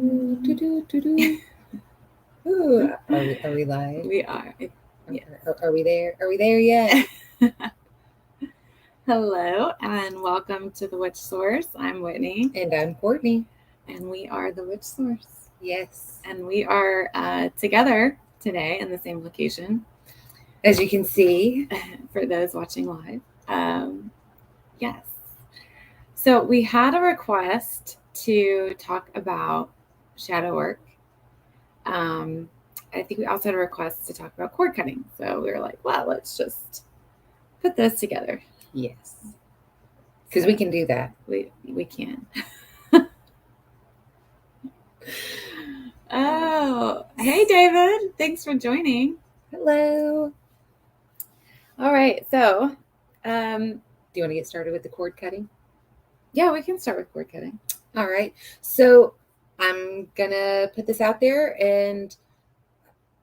Ooh, are we live? We are. Okay. Are we there? Are we there yet? Hello and welcome to the Witch Source. I'm Whitney. And I'm Courtney. And we are the Witch Source. Yes. And we are together today in the same location. As you can see. For those watching live. Yes. So we had a request to talk about shadow work. I think we also had a request to talk about cord cutting. So we were like, well, let's just put those together. Yes. Because we can do that. We can. Oh, hey, David. Thanks for joining. Hello. All right. So, do you want to get started with the cord cutting? Yeah, we can start with cord cutting. All right. So I'm going to put this out there and,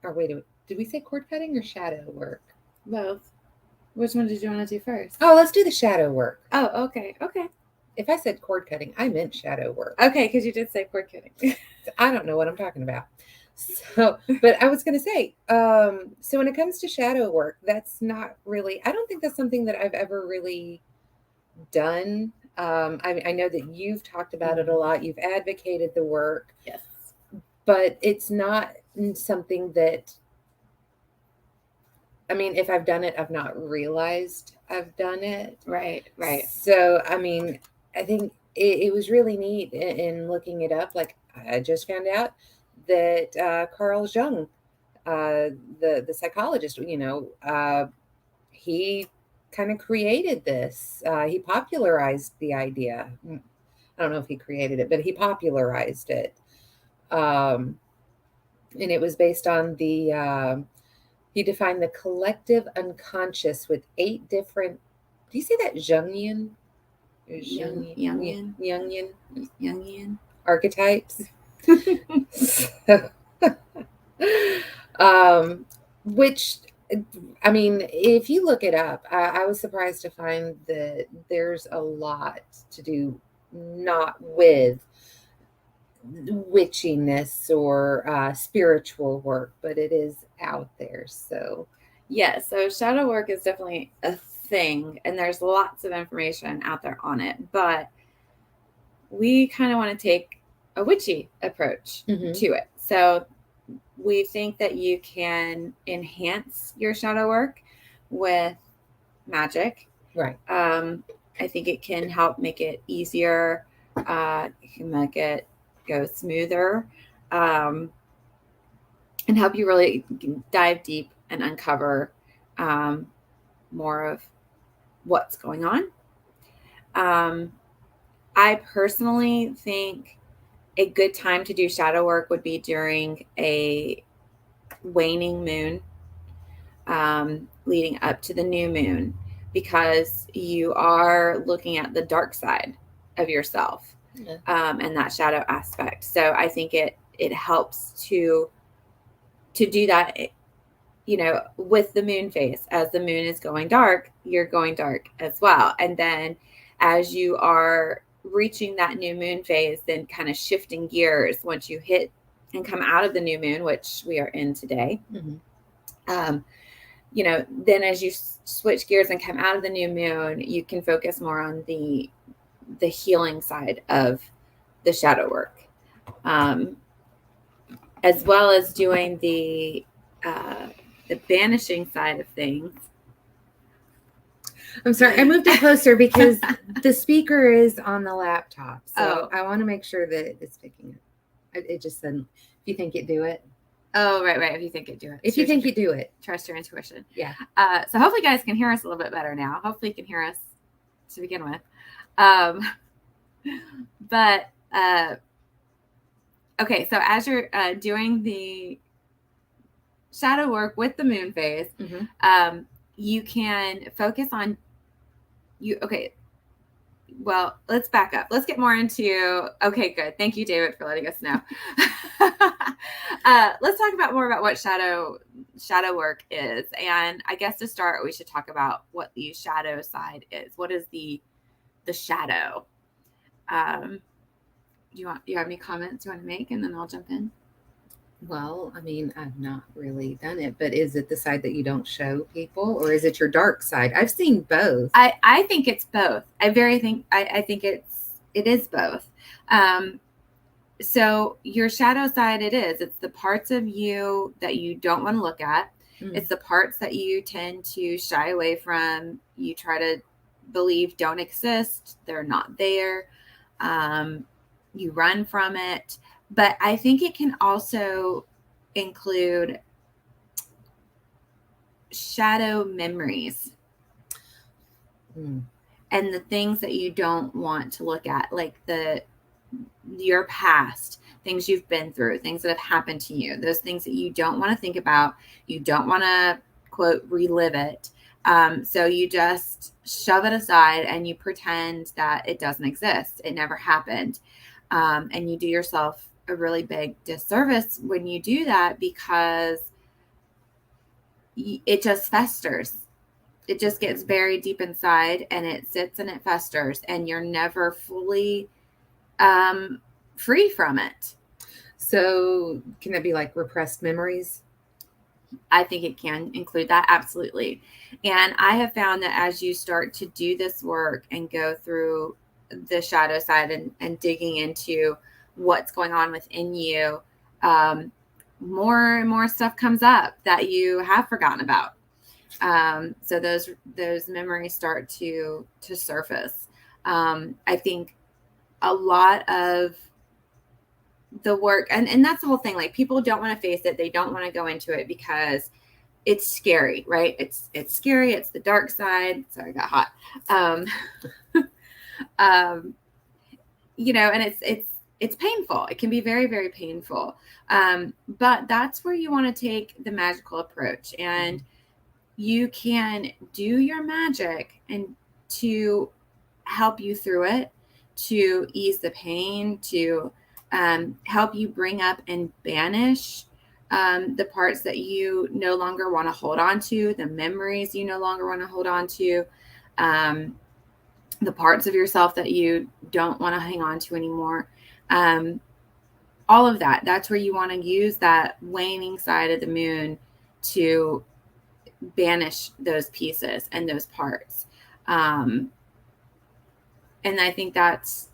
or wait, did we say cord cutting or shadow work? Both. Which one did you want to do first? Oh, let's do the shadow work. Oh, okay. Okay. If I said cord cutting, I meant shadow work. Okay, because you did say cord cutting. I don't know what I'm talking about. So, but I was going to say, so when it comes to shadow work, that's not really, I don't think that's something that I've ever really done. I know that you've talked about it a lot. You've advocated the work. Yes. But it's not something that, I mean, if I've done it, I've not realized I've done it. Right, right. So, I mean, I think it was really neat in looking it up. Like, I just found out that Carl Jung, the psychologist, he kind of created this. He popularized the idea. I don't know if he created it, but he popularized it. And it was based on he defined the collective unconscious with 8 different, do you say that Jungian? Jungian archetypes. Which, I mean, if you look it up, I was surprised to find that there's a lot to do not with witchiness or spiritual work, but it is out there. So yeah, so shadow work is definitely a thing, and there's lots of information out there on it, but we kind of want to take a witchy approach to it. So we think that you can enhance your shadow work with magic. Right. I think it can help make it easier. It can make it go smoother, and help you really dive deep and uncover more of what's going on. I personally think a good time to do shadow work would be during a waning moon, leading up to the new moon, because you are looking at the dark side of yourself, and that shadow aspect. So I think it helps to do that, with the moon phase. As the moon is going dark, you're going dark as well. And then as you are reaching that new moon phase, then kind of shifting gears once you hit and come out of the new moon, which we are in today. Then as you switch gears and come out of the new moon, you can focus more on the healing side of the shadow work, as well as doing the banishing side of things. I'm sorry, I moved it closer because the speaker is on the laptop. So I want to make sure that it's picking it. It just said, if you think it, do it. Oh, right. If you think it, do it. If you think you do it. Trust your intuition. Yeah. So hopefully you guys can hear us a little bit better now. Hopefully you can hear us to begin with. Okay, so as you're doing the shadow work with the moon phase, you can focus on well, let's back up. Let's get more into, okay, good. Thank you, David, for letting us know. Let's talk more about what shadow work is. And I guess to start, we should talk about what the shadow side is. What is the shadow? you have any comments you want to make, and then I'll jump in? Well, I mean, I've not really done it, but is it the side that you don't show people, or is it your dark side? I've seen both. I think it's both. I think it is both. So your shadow side, it's the parts of you that you don't want to look at. It's the parts that you tend to shy away from. You try to believe don't exist. They're not there. You run from it. But I think it can also include shadow memories. And the things that you don't want to look at, like your past, things you've been through, things that have happened to you, those things that you don't want to think about. You don't want to, quote, relive it. So you just shove it aside and you pretend that it doesn't exist. It never happened. And you do yourself a really big disservice when you do that, because it just festers. It just gets buried deep inside, and it sits and it festers, and you're never fully free from it. So can that be like repressed memories? I think it can include that. Absolutely. And I have found that as you start to do this work and go through the shadow side and digging into what's going on within you, more and more stuff comes up that you have forgotten about. So those memories start to surface. I think a lot of the work, and that's the whole thing. Like, people don't want to face it. They don't want to go into it because it's scary, right? It's scary. It's the dark side. Sorry, I got hot. And it's painful. It can be very, very painful. But that's where you want to take the magical approach, and you can do your magic and to help you through it, to ease the pain, to help you bring up and banish the parts that you no longer want to hold on to, the memories you no longer want to hold on to, the parts of yourself that you don't want to hang on to anymore. All of that. That's where you want to use that waning side of the moon to banish those pieces and those parts. And I think that's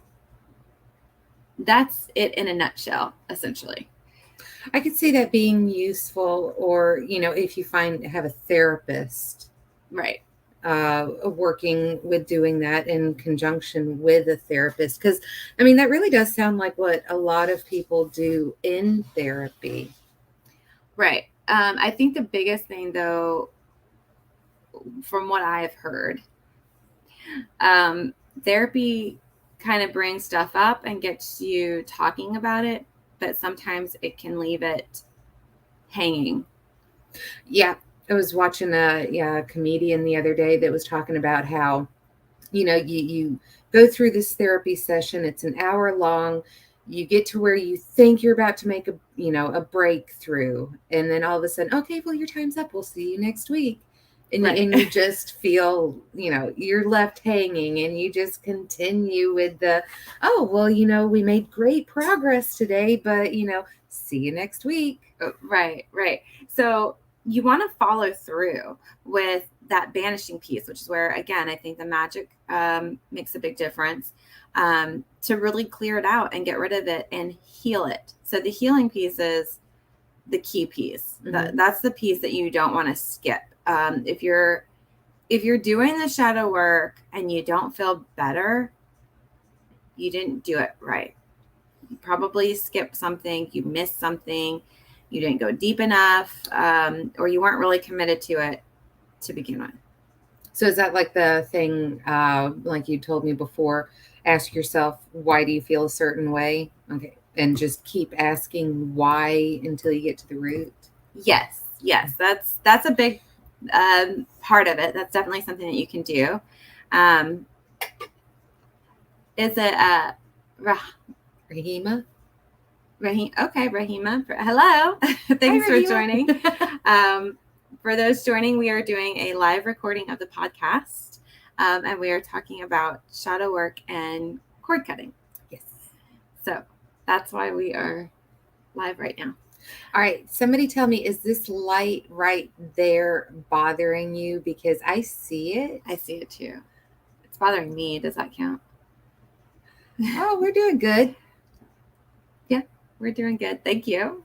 it in a nutshell, essentially. I could see that being useful, or, if you have a therapist, right, working with doing that in conjunction with a therapist. Because, I mean, that really does sound like what a lot of people do in therapy. Right. I think the biggest thing, though, from what I have heard, therapy kind of brings stuff up and gets you talking about it, but sometimes it can leave it hanging. Yeah. I was watching a comedian the other day that was talking about how, you go through this therapy session. It's an hour long. You get to where you think you're about to make a breakthrough. And then all of a sudden, okay, well, your time's up. We'll see you next week. And, right. And you just feel, you're left hanging, and you just continue with we made great progress today, but, see you next week. Right. So you want to follow through with that banishing piece, which is where, again, I think the magic makes a big difference, to really clear it out and get rid of it and heal it. So the healing piece is the key piece. Mm-hmm. That's the piece that you don't want to skip. If you're doing the shadow work and you don't feel better, you didn't do it right. You probably skipped something, you missed something, you didn't go deep enough, or you weren't really committed to it to begin with. So is that like the thing, like you told me before, ask yourself, why do you feel a certain way? Okay. And just keep asking why until you get to the root. Yes. That's a big part of it. That's definitely something that you can do. Is it Rahima? Okay, Rahima. Hello. Thanks for joining. For those joining, we are doing a live recording of the podcast, and we are talking about shadow work and cord cutting. Yes. So that's why we are live right now. All right. Somebody tell me, is this light right there bothering you? Because I see it. I see it too. It's bothering me. Does that count? Oh, we're doing good. Yeah, we're doing good. Thank you.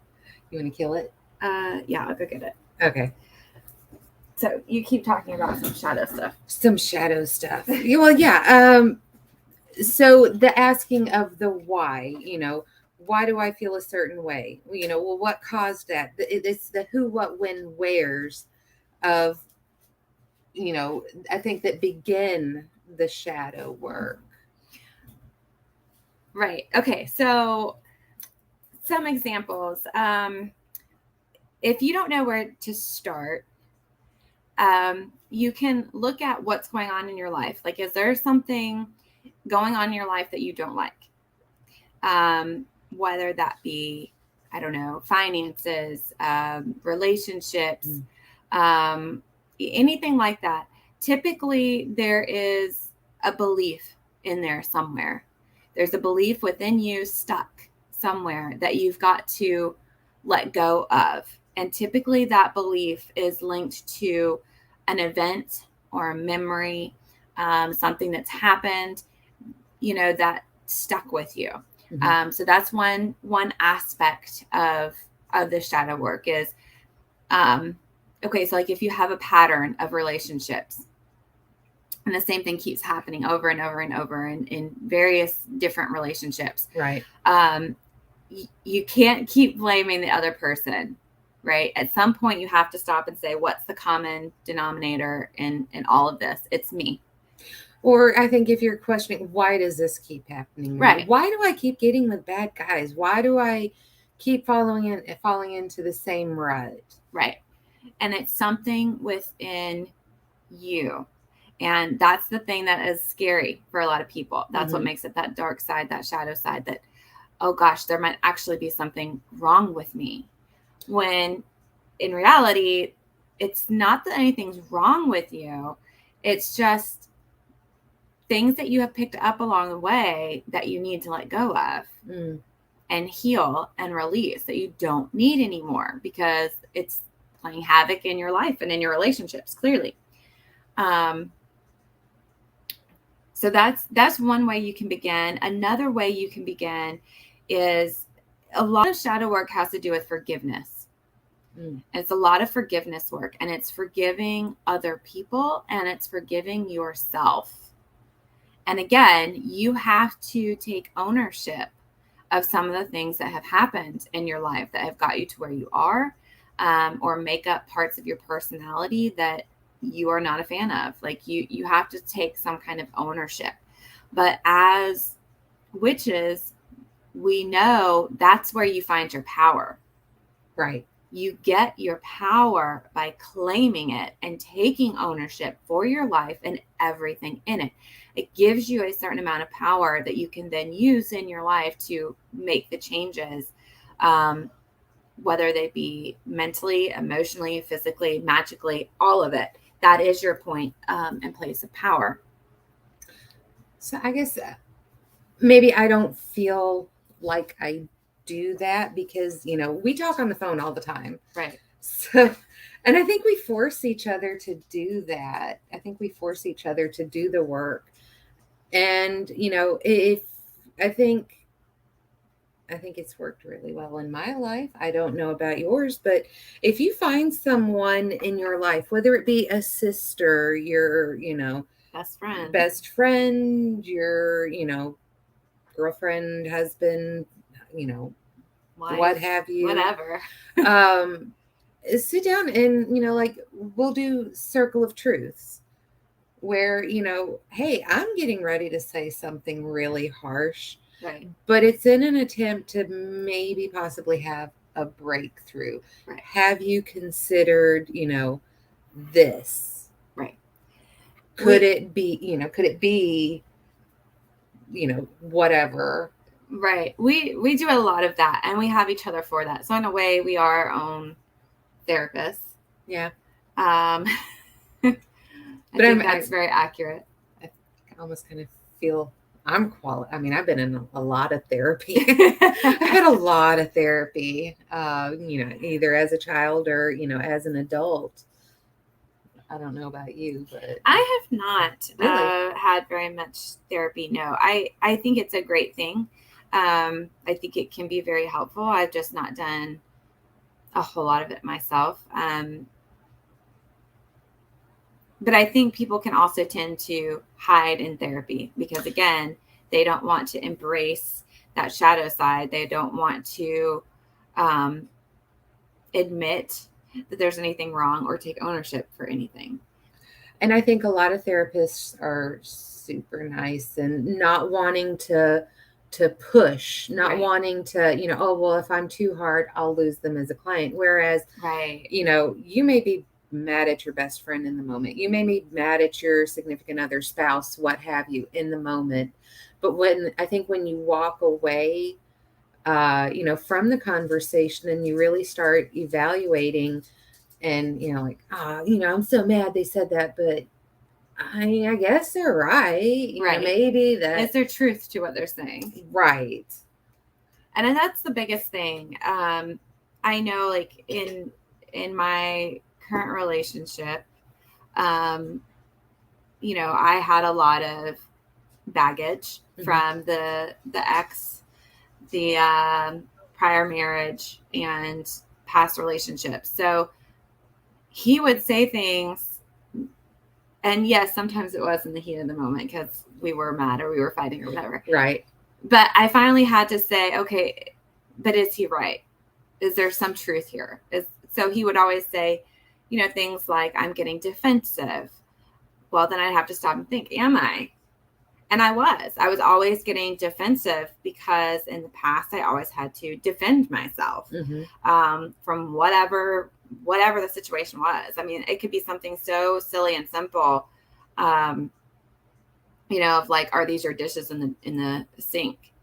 You want to kill it? Yeah, I'll go get it. Okay. So you keep talking about some shadow stuff. Some shadow stuff. Well, yeah. So the asking of the why, why do I feel a certain way? Well, what caused that? It's the who, what, when, wheres of, I think that begin the shadow work. Right. Okay. So some examples. If you don't know where to start, you can look at what's going on in your life. Like, is there something going on in your life that you don't like? Whether that be, I don't know, finances, relationships, anything like that. Typically, there is a belief in there somewhere. There's a belief within you stuck somewhere that you've got to let go of. And typically, that belief is linked to an event or a memory, something that's happened, that stuck with you. Mm-hmm. So that's one aspect of the shadow work is, okay, so like if you have a pattern of relationships and the same thing keeps happening over and over and over in various different relationships, right? You can't keep blaming the other person, right? At some point you have to stop and say, what's the common denominator in all of this? It's me. Or I think if you're questioning, why does this keep happening? Right. Why do I keep getting with bad guys? Why do I keep falling into the same rut? Right. And it's something within you. And that's the thing that is scary for a lot of people. That's what makes it that dark side, that shadow side, that, oh gosh, there might actually be something wrong with me. When in reality, it's not that anything's wrong with you. It's just things that you have picked up along the way that you need to let go of and heal and release, that you don't need anymore because it's playing havoc in your life and in your relationships, clearly. So that's one way you can begin. Another way you can begin is a lot of shadow work has to do with forgiveness. It's a lot of forgiveness work, and it's forgiving other people and it's forgiving yourself. And again, you have to take ownership of some of the things that have happened in your life that have got you to where you are, or make up parts of your personality that you are not a fan of. Like you have to take some kind of ownership. But as witches, we know that's where you find your power. Right. You get your power by claiming it and taking ownership for your life and everything in it. It gives you a certain amount of power that you can then use in your life to make the changes, whether they be mentally, emotionally, physically, magically, all of it. That is your point and place of power. So I guess maybe I don't feel like I do that because, we talk on the phone all the time. Right. So, and I think we force each other to do that. I think we force each other to do the work. And, if I think it's worked really well in my life. I don't know about yours, but if you find someone in your life, whether it be a sister, your, best friend, your, girlfriend, husband, wife, what have you, whatever, sit down and, we'll do circle of truths where, hey, I'm getting ready to say something really harsh. Right. But it's in an attempt to maybe possibly have a breakthrough. Right. Have you considered, this? Right. Could it be, whatever? Right. We do a lot of that, and we have each other for that. So in a way, we are our own therapists. Yeah. I think that's very accurate. I almost kind of feel I've been in a lot of therapy. I've had a lot of therapy, either as a child or, as an adult. I don't know about you, but I have not really, had very much therapy. No, I think it's a great thing. I think it can be very helpful. I've just not done a whole lot of it myself. But I think people can also tend to hide in therapy because, again, they don't want to embrace that shadow side. They don't want to admit that there's anything wrong or take ownership for anything. and I think a lot of therapists are super nice and not wanting to push, not Right. wanting to, oh, well, if I'm too hard, I'll lose them as a client. Whereas, Right. You may be mad at your best friend in the moment. You may be mad at your significant other, spouse, what have you, in the moment. But when you walk away, from the conversation and you really start evaluating and, like, I'm so mad they said that, but I guess they're right. Right. Maybe that. Is there truth to what they're saying? Right. And then that's the biggest thing. I know, like in my current relationship, I had a lot of baggage from the ex, the prior marriage, and past relationships. So he would say things, and yes, sometimes it was in the heat of the moment because we were mad or we were fighting or whatever. Right. But I finally had to say, okay, but is he right? Is there some truth here? So he would always say, things like, I'm getting defensive. Well, then I'd have to stop and think, am I? And I was always getting defensive because in the past I always had to defend myself from whatever the situation was. I mean, it could be something so silly and simple, of like, are these your dishes in the sink?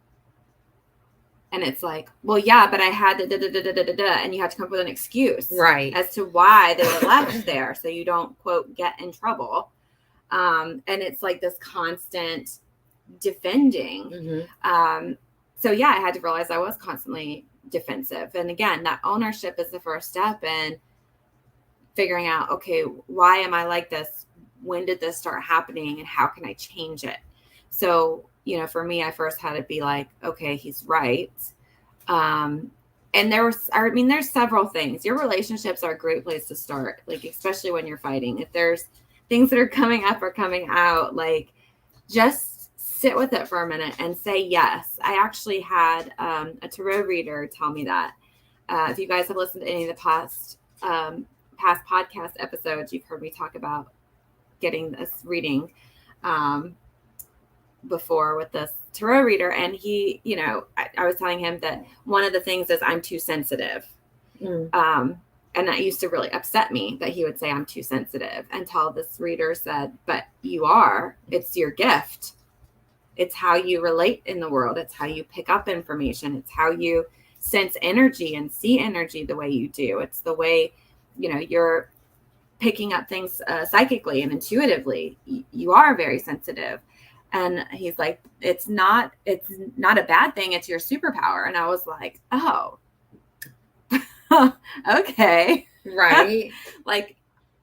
And it's like, well, yeah, but I had and you have to come up with an excuse, right, as to why they were left there, so you don't, quote, get in trouble. And it's like this constant defending. So yeah, I had to realize I was constantly defensive. And again, that ownership is the first step in figuring out, okay, why am I like this? When did this start happening? And how can I change it? So, for me, I first had to be like, okay, he's right. And there's several things. Your relationships are a great place to start, like, especially when you're fighting. If there's things that are coming up or coming out, like, just sit with it for a minute and say yes. I actually had a tarot reader tell me that. If you guys have listened to any of the past podcast episodes, you've heard me talk about getting this reading before with this tarot reader. And he, I was telling him that one of the things is I'm too sensitive. And that used to really upset me that he would say I'm too sensitive, until this reader said, but you are. It's your gift. It's how you relate in the world. It's how you pick up information. It's how you sense energy and see energy the way you do. It's the way, you're picking up things psychically and intuitively. You are very sensitive. And he's like, it's not a bad thing. It's your superpower. And I was like, oh, okay. Right. Like,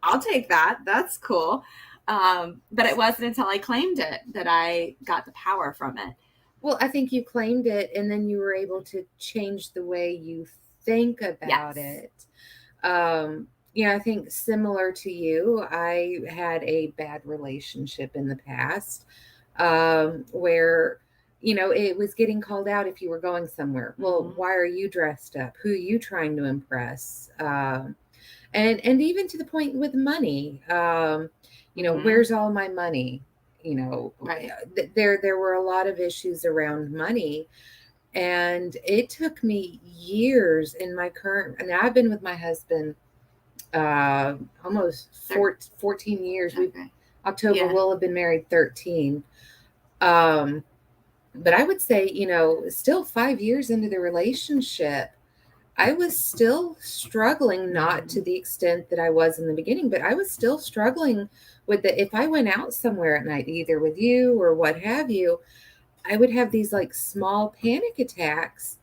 I'll take that. That's cool. But it wasn't until I claimed it that I got the power from it. Well, I think you claimed it, and then you were able to change the way you think about it. I think similar to you, I had a bad relationship in the past, where, it was getting called out if you were going somewhere. Well, why are you dressed up? Who are you trying to impress? And even to the point with money, where's all my money? Right. There were a lot of issues around money. And it took me years in my current, and I've been with my husband almost 14 years. Okay. October will have been married 13. But I would say, still 5 years into the relationship, I was still struggling, not to the extent that I was in the beginning, but I was still struggling with if I went out somewhere at night, either with you or what have you, I would have these like small panic attacks.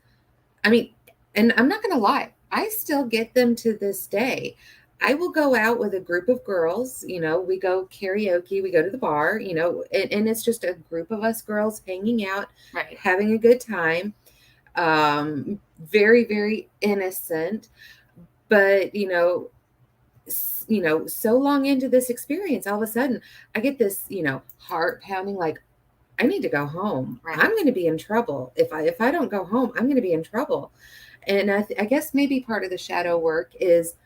I mean, and I'm not going to lie, I still get them to this day. I will go out with a group of girls, we go karaoke, we go to the bar, and it's just a group of us girls hanging out, Right. having a good time. Very, very innocent. But, so long into this experience, all of a sudden I get this, heart pounding, like, I need to go home. Right. I'm going to be in trouble. If I don't go home, I'm going to be in trouble. And I guess maybe part of the shadow work is,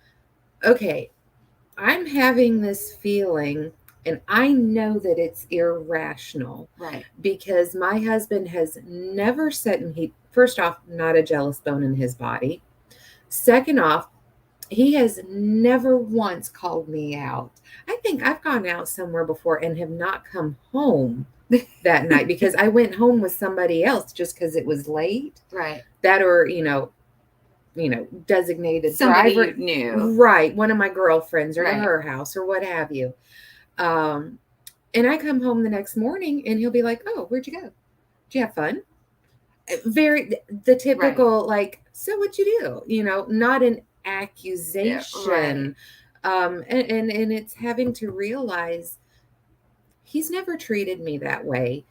okay, I'm having this feeling and I know that it's irrational. Right. Because my husband has never said, and first off, not a jealous bone in his body. Second off, he has never once called me out. I think I've gone out somewhere before and have not come home that night because I went home with somebody else just because it was late. Right. That, or, designated somebody driver. You knew. Right. One of my girlfriends or Right. to her house or what have you. And I come home the next morning and he'll be like, "Oh, where'd you go? Did you have fun?" The typical, like, "So what'd you do?" Not an accusation. Yeah, right. And it's having to realize he's never treated me that way.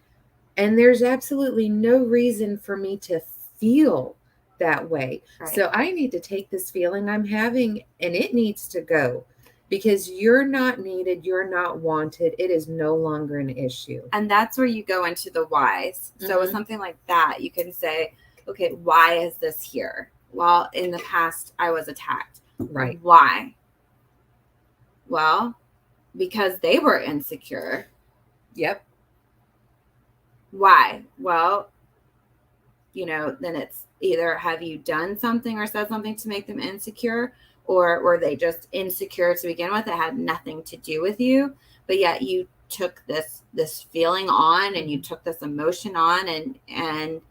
And there's absolutely no reason for me to feel that way. Right. So I need to take this feeling I'm having and it needs to go because you're not needed. You're not wanted. It is no longer an issue. And that's where you go into the whys. So with something like that, you can say, okay, why is this here? Well, in the past, I was attacked. Right. Why? Well, because they were insecure. Yep. Why? Well, then it's either have you done something or said something to make them insecure, or were they just insecure to begin with? It had nothing to do with you, but yet you took this feeling on and you took this emotion on, and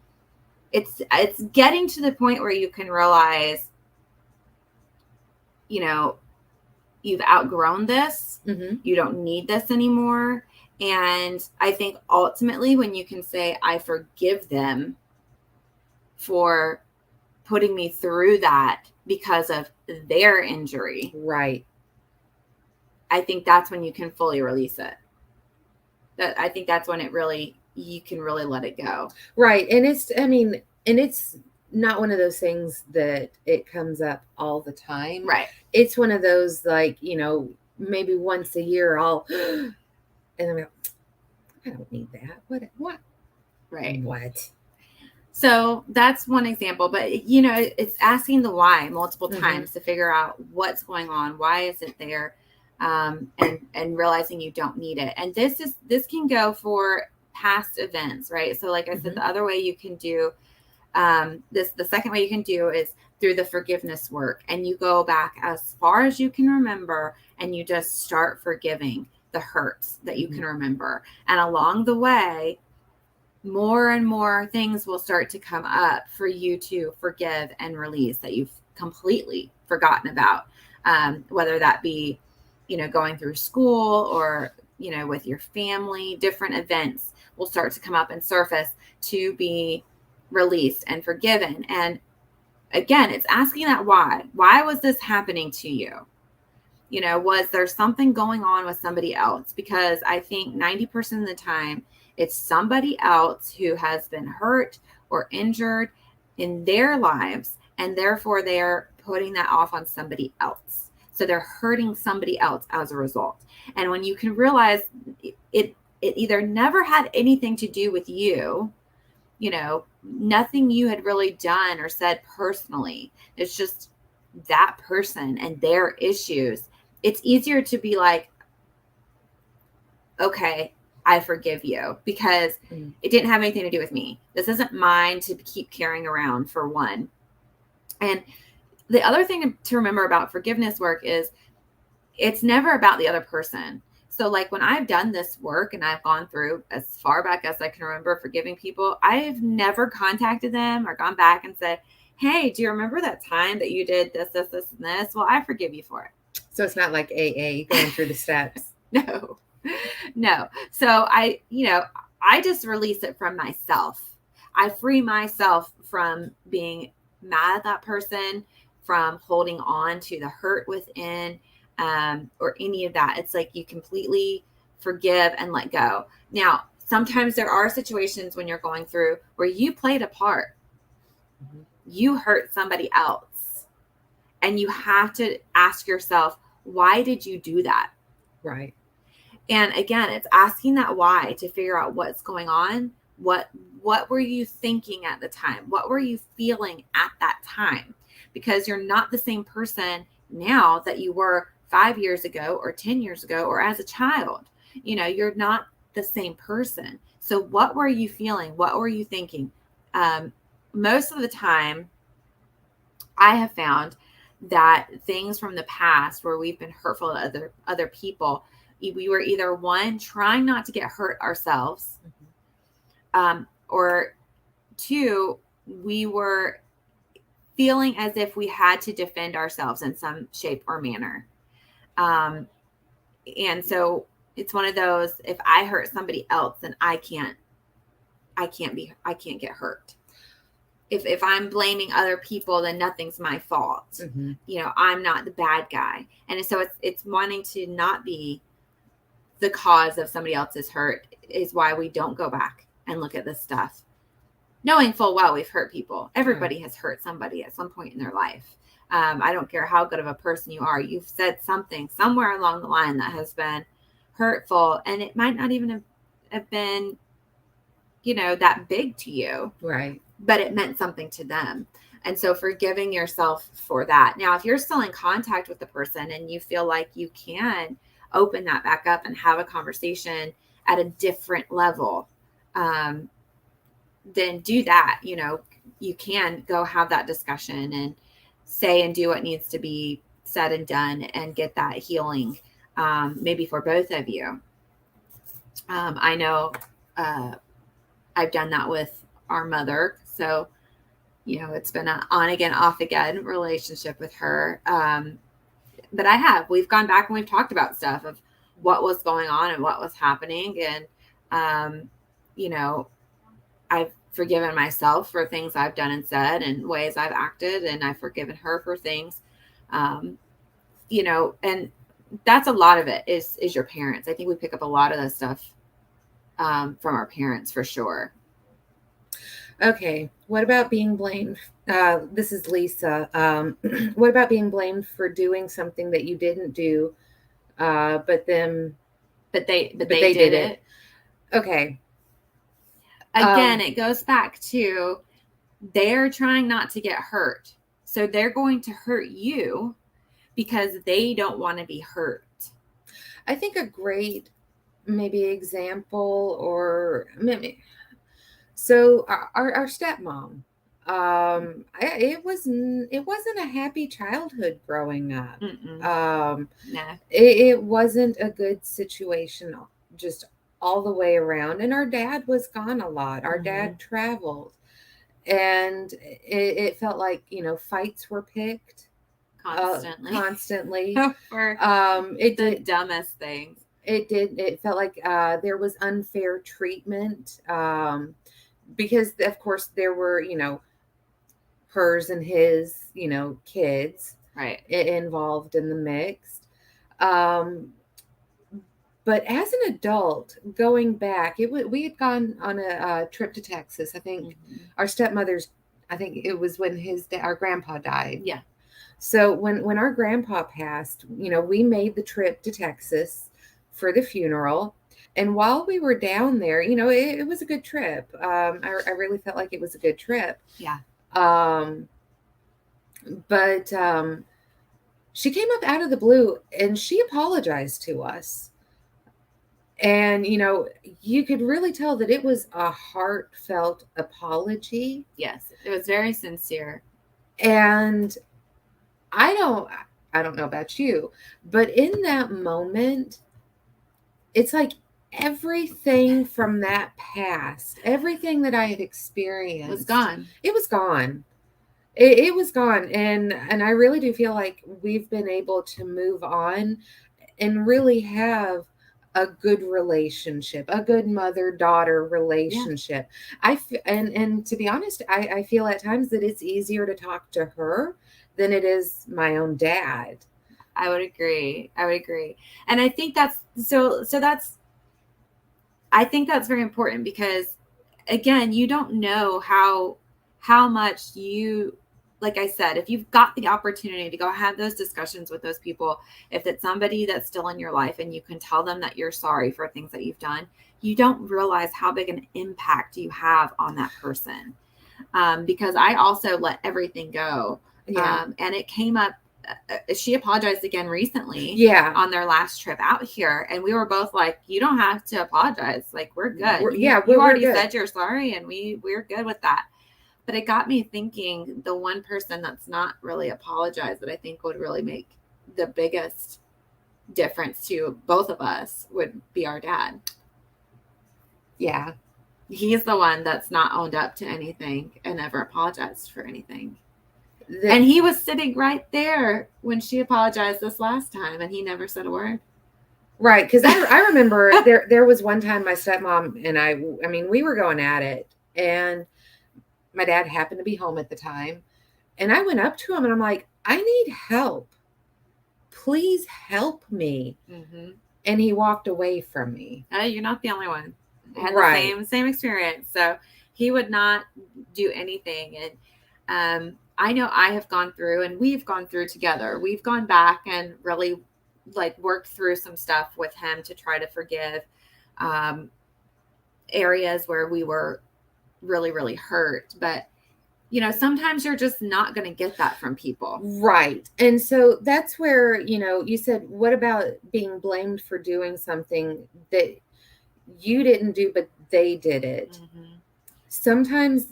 it's getting to the point where you can realize, you've outgrown this. Mm-hmm. You don't need this anymore. And I think ultimately when you can say, I forgive them for putting me through that because of their injury. Right. I think that's when you can fully release it. I think that's when you can really let it go. Right. And it's not one of those things that it comes up all the time. Right. It's one of those, like, maybe once a year I'll, and I'm like, I don't need that. What? Right. What? So that's one example, but it's asking the why multiple times to figure out what's going on. Why is it there? And realizing you don't need it. And this can go for past events, right? So like I said, the other way you can do the second way you can do is through the forgiveness work, and you go back as far as you can remember and you just start forgiving the hurts that you can remember. And along the way, more and more things will start to come up for you to forgive and release that you've completely forgotten about, whether that be, going through school or, with your family. Different events will start to come up and surface to be released and forgiven. And again, it's asking that why was this happening to you? Was there something going on with somebody else? Because I think 90% of the time it's somebody else who has been hurt or injured in their lives, and therefore they're putting that off on somebody else. So they're hurting somebody else as a result. And when you can realize it either never had anything to do with you, nothing you had really done or said personally. It's just that person and their issues. It's easier to be like, okay, I forgive you because it didn't have anything to do with me. This isn't mine to keep carrying around, for one. And the other thing to remember about forgiveness work is it's never about the other person. So like when I've done this work and I've gone through as far back as I can remember forgiving people, I've never contacted them or gone back and said, hey, do you remember that time that you did this, this, this, and this? Well, I forgive you for it. So it's not like AA going through the steps. No. So I just release it from myself. I free myself from being mad at that person, from holding on to the hurt within, or any of that. It's like you completely forgive and let go. Now, sometimes there are situations when you're going through where you played a part. Mm-hmm. You hurt somebody else. And you have to ask yourself, why did you do that? Right. And again, it's asking that why to figure out what's going on. What were you thinking at the time? What were you feeling at that time? Because you're not the same person now that you were 5 years ago or 10 years ago or as a child. You know, you're not the same person. So what were you feeling? What were you thinking? Most of the time, I have found that things from the past where we've been hurtful to other people, we were either one, trying not to get hurt ourselves, or two, we were feeling as if we had to defend ourselves in some shape or manner. And so it's one of those, if I hurt somebody else, then I can't get hurt. If I'm blaming other people, then nothing's my fault. Mm-hmm. You know, I'm not the bad guy. And so it's wanting to not be the cause of somebody else's hurt is why we don't go back and look at this stuff, knowing full well we've hurt people. Everybody has hurt somebody at some point in their life. I don't care how good of a person you are. You've said something somewhere along the line that has been hurtful, and it might not even have been, you know, that big to you. Right. But it meant something to them. And so forgiving yourself for that. Now, if you're still in contact with the person and you feel like you can open that back up and have a conversation at a different level, then do that. You know, you can go have that discussion and say and do what needs to be said and done and get that healing, maybe for both of you. I know I've done that with our mother. So, you know, it's been an on again, off again relationship with her. But we've gone back and we've talked about stuff of what was going on and what was happening. And, you know, I've forgiven myself for things I've done and said and ways I've acted, and I've forgiven her for things, you know, and that's a lot of it is your parents. I think we pick up a lot of this stuff from our parents for sure. Okay. What about being blamed? This is Lisa. What about being blamed for doing something that you didn't do, but they did it? Okay. Again, it goes back to they're trying not to get hurt. So they're going to hurt you because they don't want to be hurt. I think a great maybe example, or maybe, so our stepmom, it wasn't a happy childhood growing up. Nah. It wasn't a good situation just all the way around. And our dad was gone a lot. Our dad traveled, and it felt like, you know, fights were picked constantly. The dumbest things. It felt like there was unfair treatment, because of course there were, you know, hers and his, you know, kids involved in the mix. But as an adult, going back, we had gone on a trip to Texas. I think our stepmother's, I think it was when our grandpa died. Yeah. So when our grandpa passed, you know, we made the trip to Texas for the funeral. And while we were down there, you know, it was a good trip. I really felt like it was a good trip. Yeah. But she came up out of the blue and she apologized to us. And, you know, you could really tell that it was a heartfelt apology. Yes, it was very sincere. And I don't know about you, but in that moment, it's like everything from that past, everything that I had experienced was gone. It was gone. It was gone. And I really do feel like we've been able to move on and really have a good relationship, a good mother-daughter relationship. And to be honest, I feel at times that it's easier to talk to her than it is my own dad. I would agree. And I think that's I think that's very important because, again, you don't know how much you, like I said, if you've got the opportunity to go have those discussions with those people, if it's somebody that's still in your life and you can tell them that you're sorry for things that you've done, you don't realize how big an impact you have on that person. Because I also let everything go. And it came up. She apologized again recently on their last trip out here. And we were both like, you don't have to apologize. Like, we're good. You already said you're sorry, and we're good with that. But it got me thinking, the one person that's not really apologized that I think would really make the biggest difference to both of us would be our dad. Yeah. He's the one that's not owned up to anything and never apologized for anything. And he was sitting right there when she apologized this last time, and he never said a word. Right, because I remember there was one time my stepmom and I mean, we were going at it, and my dad happened to be home at the time, and I went up to him and I'm like, I need help. Please help me. Mm-hmm. And he walked away from me. You're not the only one. I had the same experience. So he would not do anything. And I know I have gone through, and we've gone through together. We've gone back and really worked through some stuff with him to try to forgive areas where we were really, really hurt. But, sometimes you're just not going to get that from people. Right. And so that's where, you said, what about being blamed for doing something that you didn't do, but they did it? Mm-hmm. Sometimes,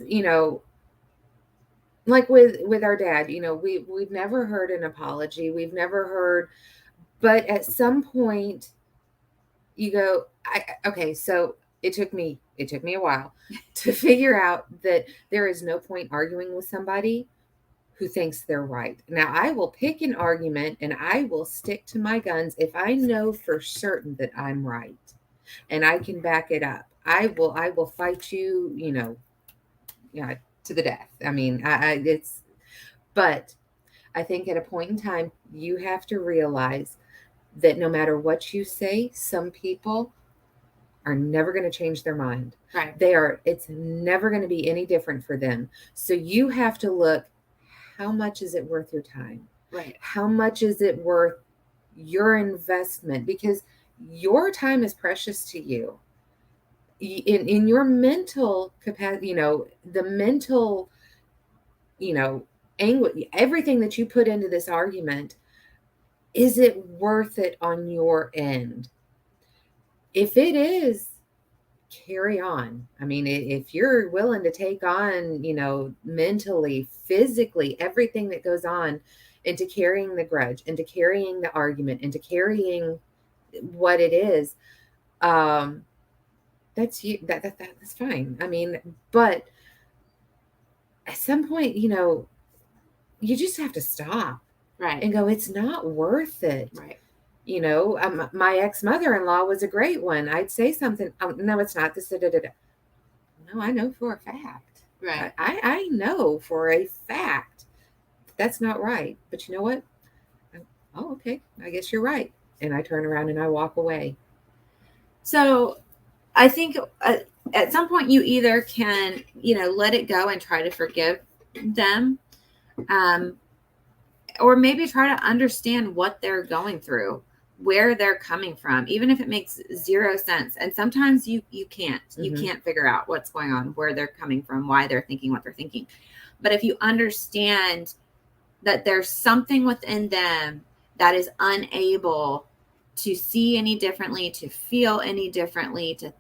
like with our dad, we've never heard an apology. We've never heard, but at some point you go, okay, so it took me a while to figure out that there is no point arguing with somebody who thinks they're right. Now, I will pick an argument and I will stick to my guns if I know for certain that I'm right and I can back it up. I will fight you, to the death. I mean, but I think at a point in time, you have to realize that no matter what you say, some people are never going to change their mind. Right. It's never going to be any different for them. So you have to look, how much is it worth your time? Right. How much is it worth your investment? Because your time is precious to you. In your mental capacity, the mental, anguish, everything that you put into this argument, is it worth it on your end? If it is, carry on. I mean, if you're willing to take on, mentally, physically, everything that goes on into carrying the grudge, into carrying the argument, into carrying what it is, that's you. That's fine. I mean, but at some point, you just have to stop, right, and go, it's not worth it, right. My ex-mother-in-law was a great one. I'd say something. No, it's not this. No, I know for a fact. Right. I know for a fact that's not right. But you know what? Oh, okay. I guess you're right. And I turn around and I walk away. So I think at some point you either can, let it go and try to forgive them, or maybe try to understand what they're going through, where they're coming from, even if it makes zero sense. And sometimes you can't. Mm-hmm. You can't figure out what's going on, where they're coming from, why they're thinking what they're thinking. But if you understand that there's something within them that is unable to see any differently, to feel any differently, to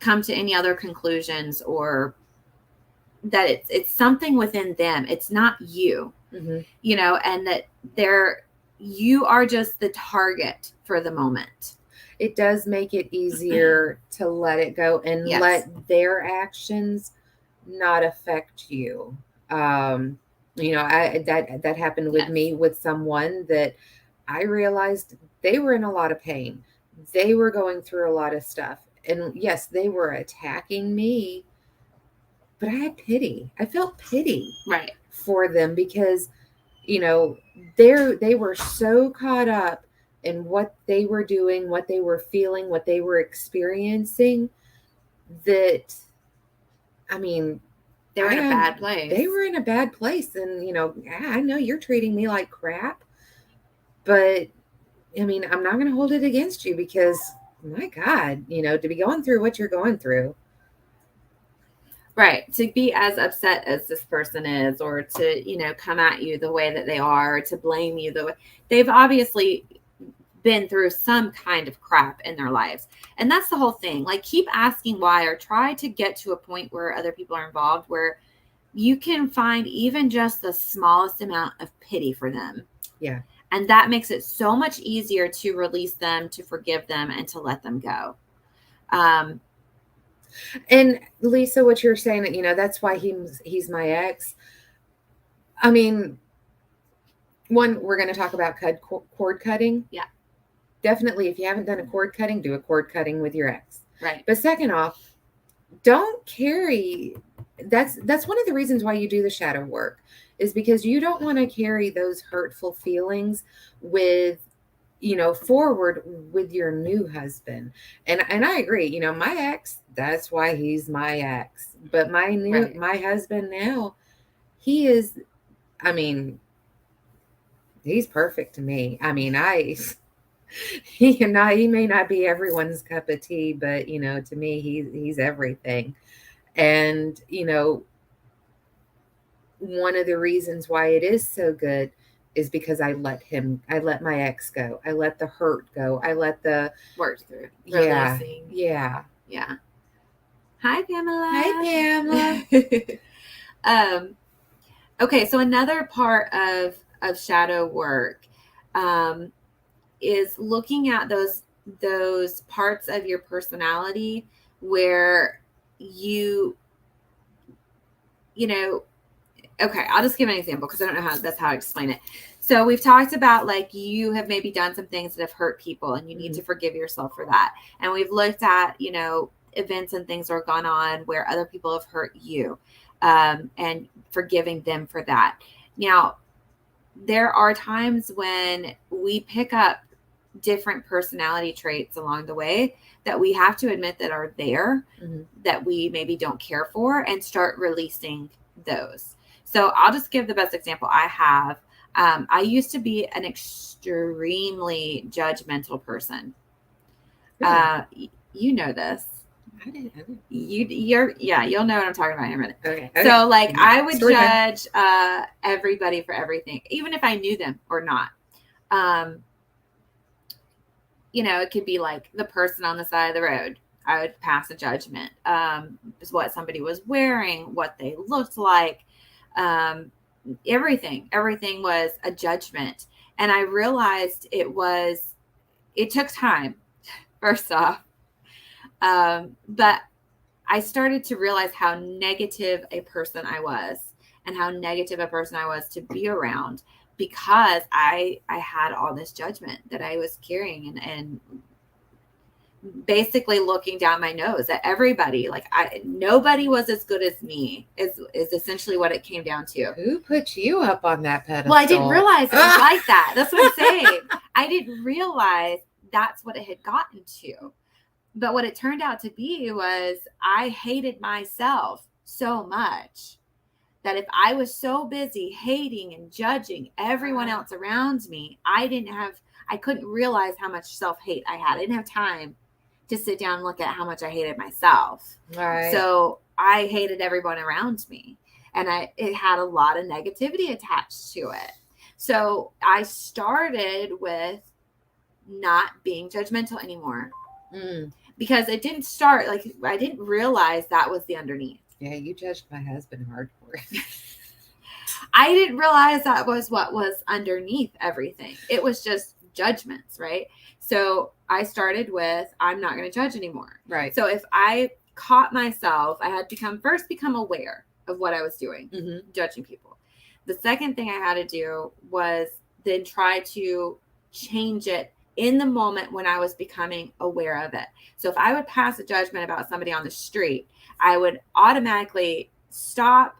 come to any other conclusions, or that it's something within them. It's not you, mm-hmm. And that you are just the target for the moment. It does make it easier to let it go and yes. let their actions not affect you. That happened with yes. me with someone that I realized they were in a lot of pain. they were going through a lot of stuff. And yes, they were attacking me, but I had pity. I felt pity Right. for them because, you know, they were so caught up in what they were doing, what they were feeling, what they were experiencing, that, I mean, They were in a bad place. They were in a bad place. And, you know, I know you're treating me like crap, but I mean, I'm not going to hold it against you because, my God, you know, to be going through what you're going through. Right. To be as upset as this person is, or to, you know, come at you the way that they are, or to blame you the way they've obviously been through some kind of crap in their lives. And that's the whole thing. Like, keep asking why, or try to get to a point where other people are involved, where you can find even just the smallest amount of pity for them. Yeah. And that makes it so much easier to release them, to forgive them, and to let them go. And Lisa, what you're saying, you know, that's why he's my ex. I mean, one, we're going to talk about cord cutting. Yeah. Definitely, if you haven't done a cord cutting, do a cord cutting with your ex. Right. But second off, don't carry, that's one of the reasons why you do the shadow work, is because you don't want to carry those hurtful feelings with, you know, forward with your new husband. And I agree, you know, my ex, that's why he's my ex. But my new Right. my husband now, he is, I mean, he's perfect to me. I mean, he may not be everyone's cup of tea, but you know, to me, he's everything. And you know, one of the reasons why it is so good is because I let my ex go. I let the hurt go. I let the work through. Yeah. Releasing. Yeah. Yeah. Hi, Pamela. Hi, Pamela. Okay, so another part of shadow work is looking at those parts of your personality where you know, okay, I'll just give an example because I don't know how I explain it. So we've talked about, like, you have maybe done some things that have hurt people and you need to forgive yourself for that. And we've looked at, you know, events and things that are gone on where other people have hurt you, and forgiving them for that. Now, there are times when we pick up different personality traits along the way that we have to admit that are there, that we maybe don't care for, and start releasing those. So I'll just give the best example I have. I used to be an extremely judgmental person. Really? You know this. I didn't. You'll know what I'm talking about in a minute. Okay. So, like, I would judge everybody for everything, even if I knew them or not. You know, it could be like the person on the side of the road. I would pass a judgment. What somebody was wearing, what they looked like, everything was a judgment. And I realized it took time, first off. But I started to realize how negative a person I was, and how negative a person I was to be around, because I had all this judgment that I was carrying, and basically looking down my nose at everybody. Like, nobody was as good as me is essentially what it came down to. Who put you up on that pedestal? Well, I didn't realize it was like that. That's what I'm saying. I didn't realize that's what it had gotten to. But what it turned out to be was I hated myself so much that if I was so busy hating and judging everyone else around me, I couldn't realize how much self-hate I had. I didn't have time to sit down and look at how much I hated myself. Right. So I hated everyone around me, and it had a lot of negativity attached to it. So I started with not being judgmental anymore. Because it didn't start, like, I didn't realize that was the underneath. Yeah, you judged my husband hardcore. I didn't realize that was what was underneath everything. It was just judgments, right? So I started with, I'm not going to judge anymore. Right. So if I caught myself, I had to become aware of what I was doing, judging people. The second thing I had to do was then try to change it in the moment when I was becoming aware of it. So if I would pass a judgment about somebody on the street, I would automatically stop,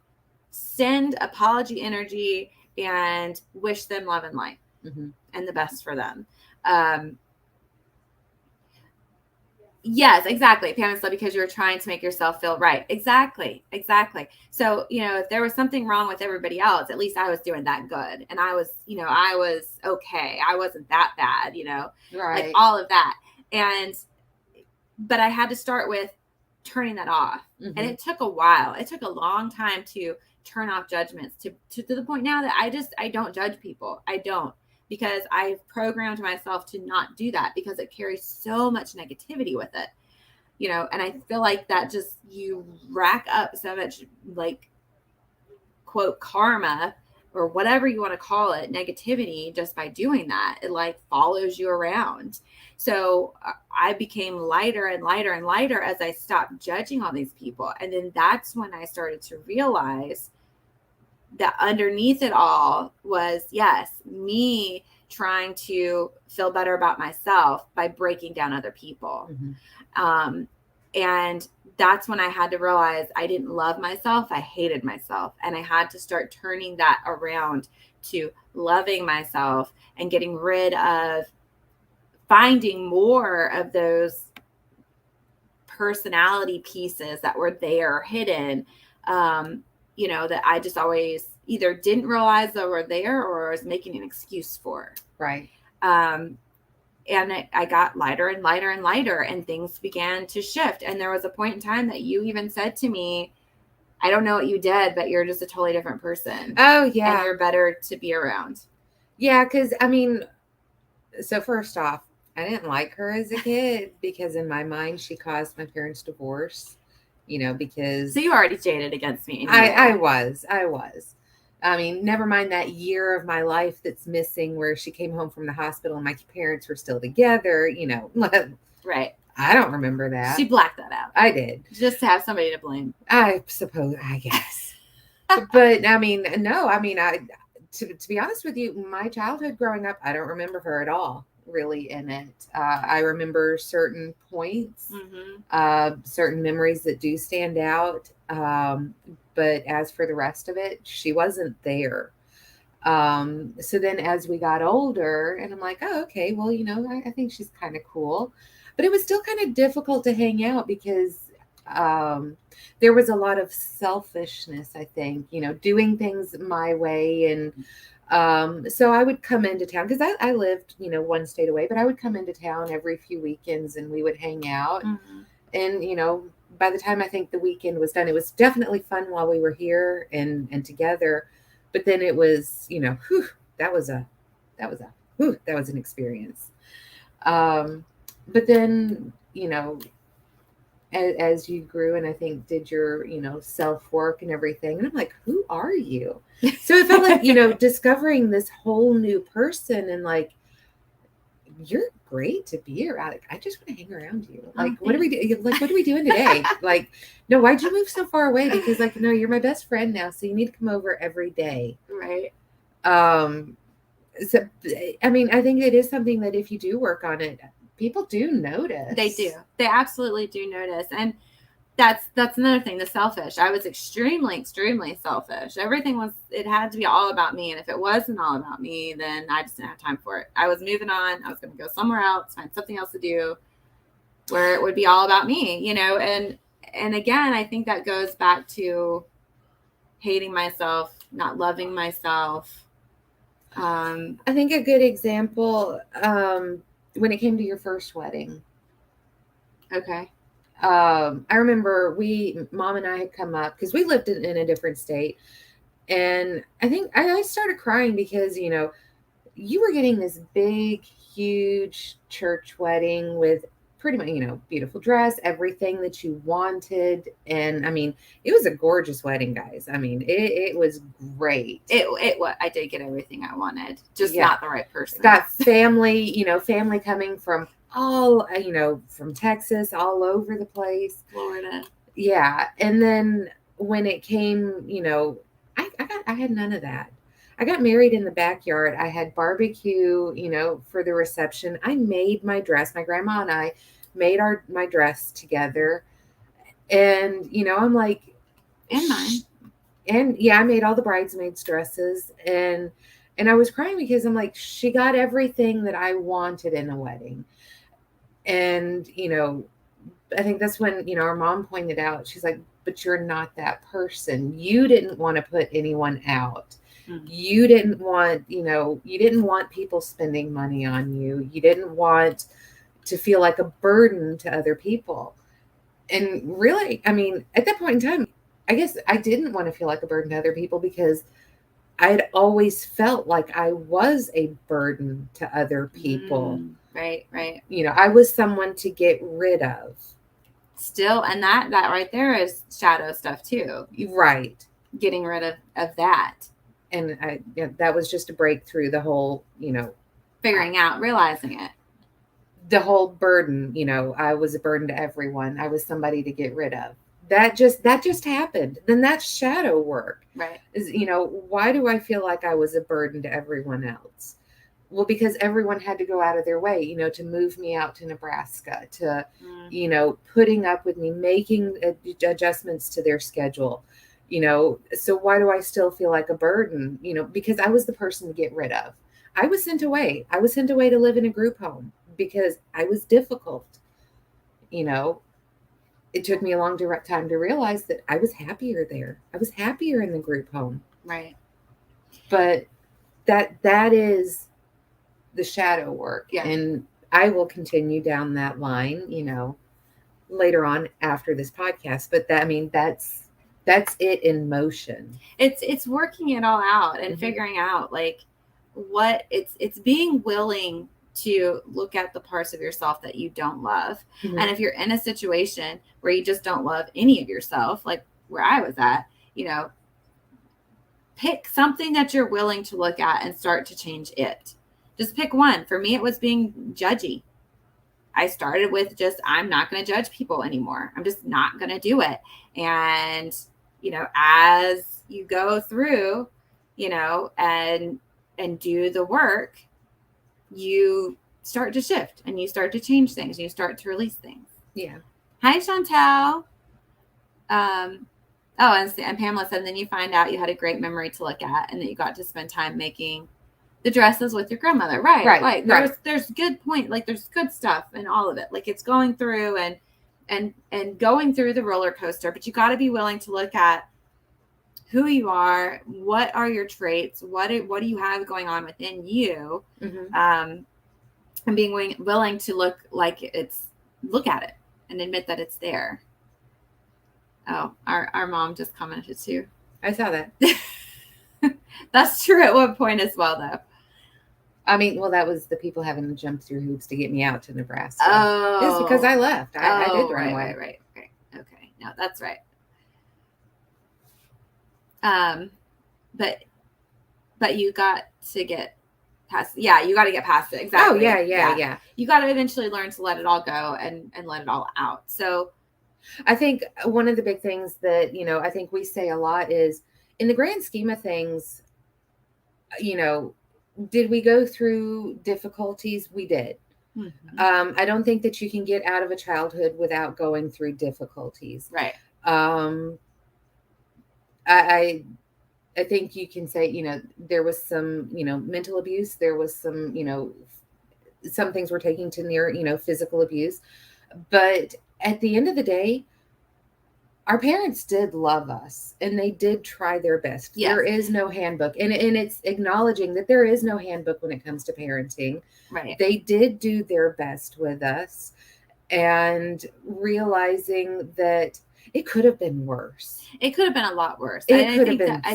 send apology energy, and wish them love and light and the best for them. Yes, exactly. Pam and Slow, because you were trying to make yourself feel right. Exactly. So, if there was something wrong with everybody else, at least I was doing that good. And I was okay. I wasn't that bad, Right. like all of that. But I had to start with turning that off. And it took a while. It took a long time to turn off judgments to the point now that I don't judge people. I don't. Because I've programmed myself to not do that because it carries so much negativity with it, and I feel like that just, you rack up so much, like, quote, karma or whatever you want to call it, negativity, just by doing that. It like follows you around. So I became lighter and lighter and lighter as I stopped judging all these people. And then that's when I started to realize that underneath it all was, yes, me trying to feel better about myself by breaking down other people. And that's when I had to realize I didn't love myself. I hated myself. And I had to start turning that around to loving myself and getting rid of, finding more of those personality pieces that were there hidden, that I just always either didn't realize they were there or was making an excuse for. Right. And I got lighter and lighter and lighter, and things began to shift. And there was a point in time that you even said to me, I don't know what you did, but you're just a totally different person. Oh, yeah. And you're better to be around. Yeah, because, so first off, I didn't like her as a kid because in my mind, she caused my parents' divorce. Because... So you already jaded against me. I was. Never mind that year of my life that's missing where she came home from the hospital and my parents were still together, Right. I don't remember that. She blacked that out. I did. Just to have somebody to blame. I suppose, I guess. But, no, to be honest with you, my childhood growing up, I don't remember her at all. Really in it. I remember certain points, certain memories that do stand out. But as for the rest of it, she wasn't there. So then as we got older, and I'm like, oh, okay, well, I think she's kind of cool. But it was still kind of difficult to hang out because there was a lot of selfishness, I think, doing things my way. And so I would come into town because I lived, one state away, but I would come into town every few weekends and we would hang out. And, by the time I think the weekend was done, it was definitely fun while we were here and together. But then it was, that was an experience. But then, as you grew and I think did your, self-work and everything. And I'm like, who are you? So it felt like, discovering this whole new person and like, you're great to be around. Like, I just want to hang around you. Like, what are we doing? Like, what are we doing today? Like, no, why'd you move so far away? Because like, no, you're my best friend now. So you need to come over every day. Right. So, I think it is something that if you do work on it, people do notice. They do. They absolutely do notice. And that's another thing, the selfish. I was extremely, extremely selfish. It had to be all about me. And if it wasn't all about me, then I just didn't have time for it. I was moving on. I was going to go somewhere else, find something else to do where it would be all about me, and again, I think that goes back to hating myself, not loving myself. I think a good example, when it came to your first wedding. Okay. I remember Mom and I had come up because we lived in a different state. And I think I started crying because, you were getting this big, huge church wedding with pretty much, beautiful dress, everything that you wanted. And it was a gorgeous wedding, guys. It was great. I did get everything I wanted, just not the right person. Got family, family coming from all, from Texas, all over the place. Florida. Yeah. And then when it came, I had none of that. I got married in the backyard. I had barbecue, for the reception. I made my dress. My grandma and I made my dress together. And, I'm like, And mine. And yeah, I made all the bridesmaids dresses, and I was crying because I'm like, she got everything that I wanted in a wedding. And, I think that's when, our mom pointed out, she's like, but you're not that person. You didn't want to put anyone out. You didn't want, you didn't want people spending money on you. You didn't want to feel like a burden to other people. And really, I mean, at that point in time, I guess I didn't want to feel like a burden to other people because I'd always felt like I was a burden to other people. Right. I was someone to get rid of. Still, and that right there is shadow stuff too. Right. Getting rid of that. And that was just a breakthrough, the whole, figuring out, realizing it. The whole burden, I was a burden to everyone. I was somebody to get rid of. That just happened. Then that's shadow work. Right. Is, why do I feel like I was a burden to everyone else? Well, because everyone had to go out of their way, to move me out to Nebraska, to, putting up with me, making adjustments to their schedule, so why do I still feel like a burden? Because I was the person to get rid of. I was sent away. I was sent away to live in a group home because I was difficult. It took me a long direct time to realize that I was happier there. I was happier in the group home. Right. But that is the shadow work. Yeah. And I will continue down that line, later on after this podcast. But that's it in motion. It's working it all out and figuring out like what it's being willing to look at the parts of yourself that you don't love. And if you're in a situation where you just don't love any of yourself, like where I was at, pick something that you're willing to look at and start to change it. Just pick one. For me, it was being judgy. I started with just, I'm not going to judge people anymore. I'm just not going to do it. And, as you go through, and do the work, you start to shift and you start to change things and you start to release things. Yeah. Hi, Chantel. And Pamela said, then you find out you had a great memory to look at and that you got to spend time making the dresses with your grandmother. Right. Like there's good point. Like there's good stuff in all of it. Like it's going through and going through the roller coaster, but you got to be willing to look at who you are, what are your traits, what do you have going on within you, and being willing to look at it and admit that it's there. Oh, our mom just commented too. I saw that. That's true at one point as well, though. I mean, well, that was the people having to jump through hoops to get me out to Nebraska. Oh, it's because I left. I did run away. Right. Okay, no, that's right. But you got to get past. Yeah, you got to get past it. Exactly. Oh yeah. You got to eventually learn to let it all go and let it all out. So, I think one of the big things that I think we say a lot is, in the grand scheme of things, did we go through difficulties? We did. I don't think that you can get out of a childhood without going through difficulties. Right. I think you can say, there was some, mental abuse. There was some, some things were taking to near, physical abuse. But at the end of the day, our parents did love us and they did try their best. Yes. There is no handbook. And it's acknowledging that there is no handbook when it comes to parenting. Right. They did do their best with us, and realizing that it could have been worse. It could have been a lot worse. I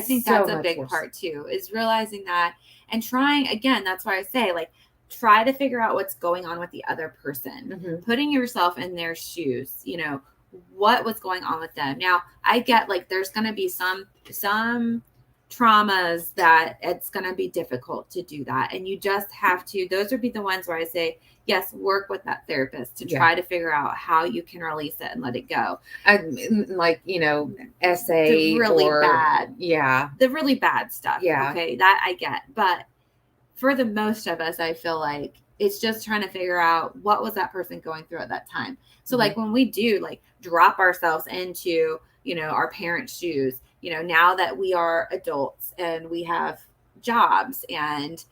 think that's a big part too, is realizing that and trying, again, that's why I say, like, try to figure out what's going on with the other person, putting yourself in their shoes, what was going on with them. Now, I get, like, there's going to be some traumas that it's going to be difficult to do that. And you just have to, those would be the ones where I say, yes, work with that therapist to try to figure out how you can release it and let it go. Like, essay, the really bad. Yeah. The really bad stuff. Yeah. Okay. That I get. But for the most of us, I feel like it's just trying to figure out what was that person going through at that time. So like when we do like drop ourselves into, our parents' shoes, now that we are adults and we have jobs and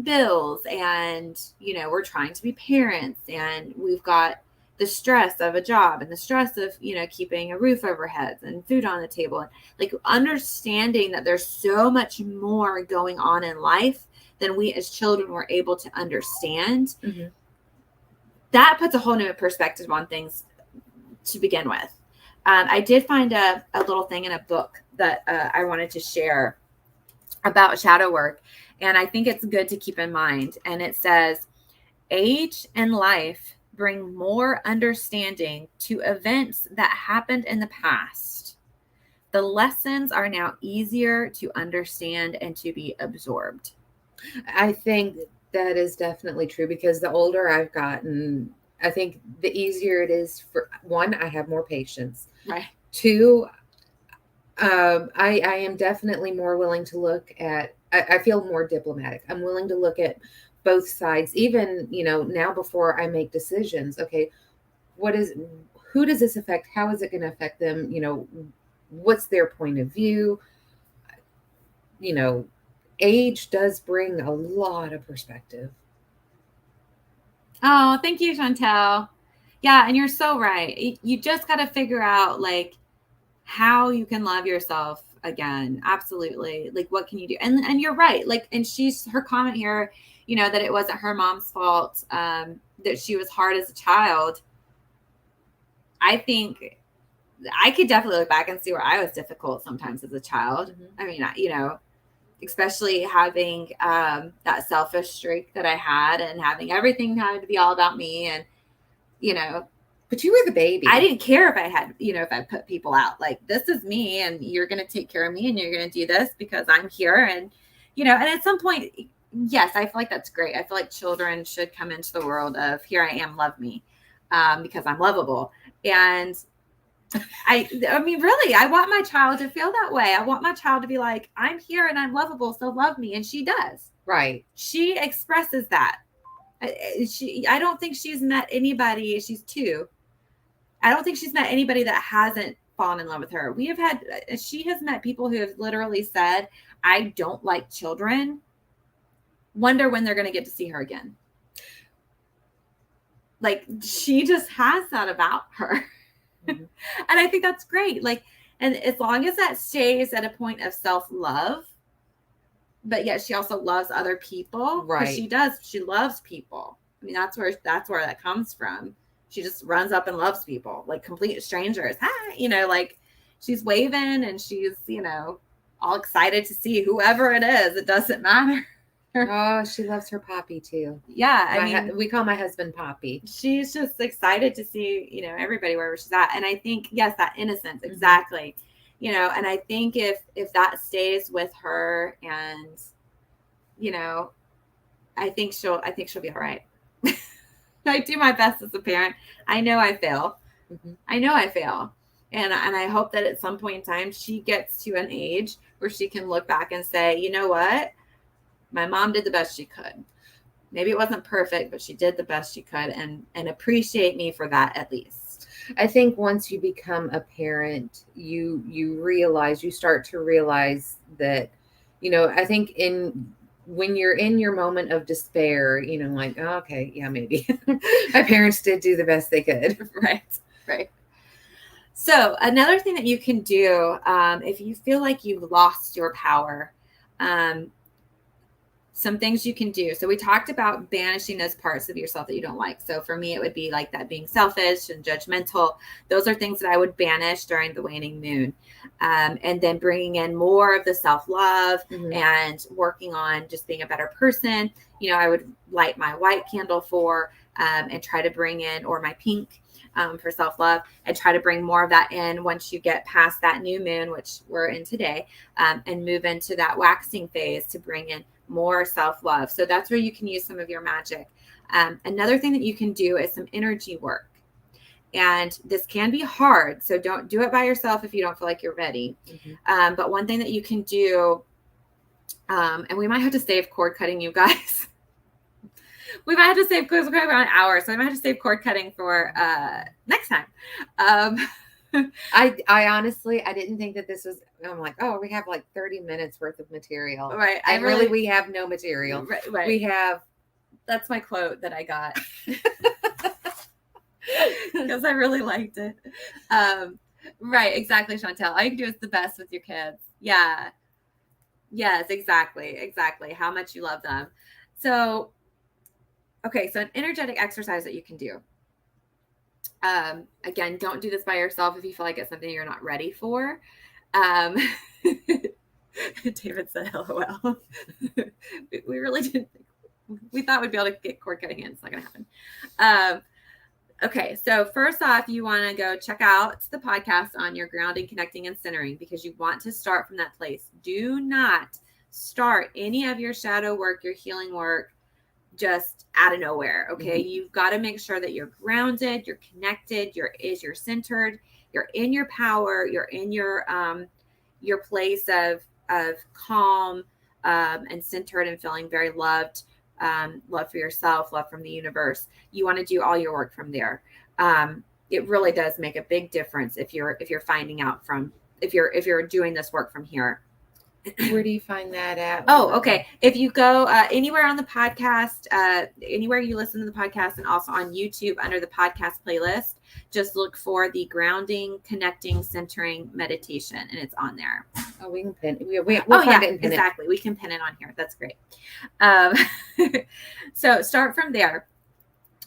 bills and, we're trying to be parents and we've got the stress of a job and the stress of, keeping a roof over heads and food on the table. And like understanding that there's so much more going on in life than we as children were able to understand. Mm-hmm. That puts a whole new perspective on things to begin with. I did find a little thing in a book that I wanted to share about shadow work. And I think it's good to keep in mind. And it says, age and life bring more understanding to events that happened in the past. The lessons are now easier to understand and to be absorbed. I think that is definitely true because the older I've gotten, I think the easier it is for one, I have more patience. Right. Two, I am definitely more willing to look at, I feel more diplomatic. I'm willing to look at both sides, even, now before I make decisions. Okay, who does this affect? How is it going to affect them? What's their point of view? Age does bring a lot of perspective. Oh, thank you, Chantel. Yeah, and you're so right. You just got to figure out like how you can love yourself again. Absolutely. Like what can you do? And you're right. Like, and her comment here, that it wasn't her mom's fault, that she was hard as a child. I think I could definitely look back and see where I was difficult sometimes as a child. Mm-hmm. I mean, especially having that selfish streak that I had and having everything having to be all about me. And, but you were the baby. I didn't care if I had, if I put people out like, this is me and you're going to take care of me and you're going to do this because I'm here. And, and at some point, yes, I feel like that's great. I feel like children should come into the world of here I am, love me, because I'm lovable. And I mean, really, I want my child to feel that way. I want my child to be like, I'm here and I'm lovable, so love me. And she does. Right. She expresses that. I don't think she's met anybody. She's 2. I don't think she's met anybody that hasn't fallen in love with her. She has met people who have literally said, I don't like children. Wonder when they're going to get to see her again. Like she just has that about her. Mm-hmm. And I think that's great. Like, and as long as that stays at a point of self-love, but yet she also loves other people. Right. She loves people. I mean, that's where that comes from. She just runs up and loves people, like complete strangers. Hi, like she's waving and she's, all excited to see whoever it is. It doesn't matter. Oh, she loves her Poppy too. Yeah. We call my husband Poppy. She's just excited to see, everybody wherever she's at. And I think, yes, that innocence, exactly. Mm-hmm. And I think if that stays with her and, I think she'll be all right. I do my best as a parent. I know I fail. Mm-hmm. I know I fail. And I hope that at some point in time, she gets to an age where she can look back and say, you know what? My mom did the best she could. Maybe it wasn't perfect, but she did the best she could and appreciate me for that at least. I think once you become a parent, you start to realize that, I think when you're in your moment of despair, like, oh, okay, yeah, maybe my parents did do the best they could. Right. So another thing that you can do, if you feel like you've lost your power, some things you can do. So we talked about banishing those parts of yourself that you don't like. So for me, it would be like that being selfish and judgmental. Those are things that I would banish during the waning moon. And then bringing in more of the self-love and working on just being a better person. I would light my white candle and try to bring in, or my pink, for self-love, and try to bring more of that in once you get past that new moon, which we're in today, and move into that waxing phase to bring in more self-love. So that's where you can use some of your magic. Another thing that you can do is some energy work. And this can be hard, so don't do it by yourself if you don't feel like you're ready. Mm-hmm. But one thing that you can do, and we might have to save cord cutting, you guys. We might have to save, because we're going on an hour, so I might have to save cord cutting for next time. I honestly, I didn't think that this was, I'm like, oh, we have like 30 minutes worth of material. Right. And really, we have no material. Right. We have. That's my quote that I got. Because I really liked it. Right, exactly, Chantel. All you can do is the best with your kids. Yeah. Yes, exactly. How much you love them. So, okay, so an energetic exercise that you can do. Again, don't do this by yourself if you feel like it's something you're not ready for. David said, LOL. We really didn't think, we thought we'd be able to get cord cutting in. It's not going to happen. Okay, so first off, you want to go check out the podcast on your grounding, connecting, and centering, because you want to start from that place. Do not start any of your shadow work, your healing work, just out of nowhere. Okay, you've got to make sure that you're grounded, you're connected, you're centered, you're in your power, you're in your place of calm and centered and feeling very loved. Love for yourself, love from the universe. You want to do all your work from there. It really does make a big difference if you're finding out from, if you're doing this work from here. Where do you find that at? Oh, okay. If you go anywhere on the podcast, anywhere you listen to the podcast, and also on YouTube under the podcast playlist, just look for the grounding, connecting, centering meditation, and it's on there. Oh, we can pin. We'll find it and pin exactly. It. We can pin it on here. That's great. So start from there,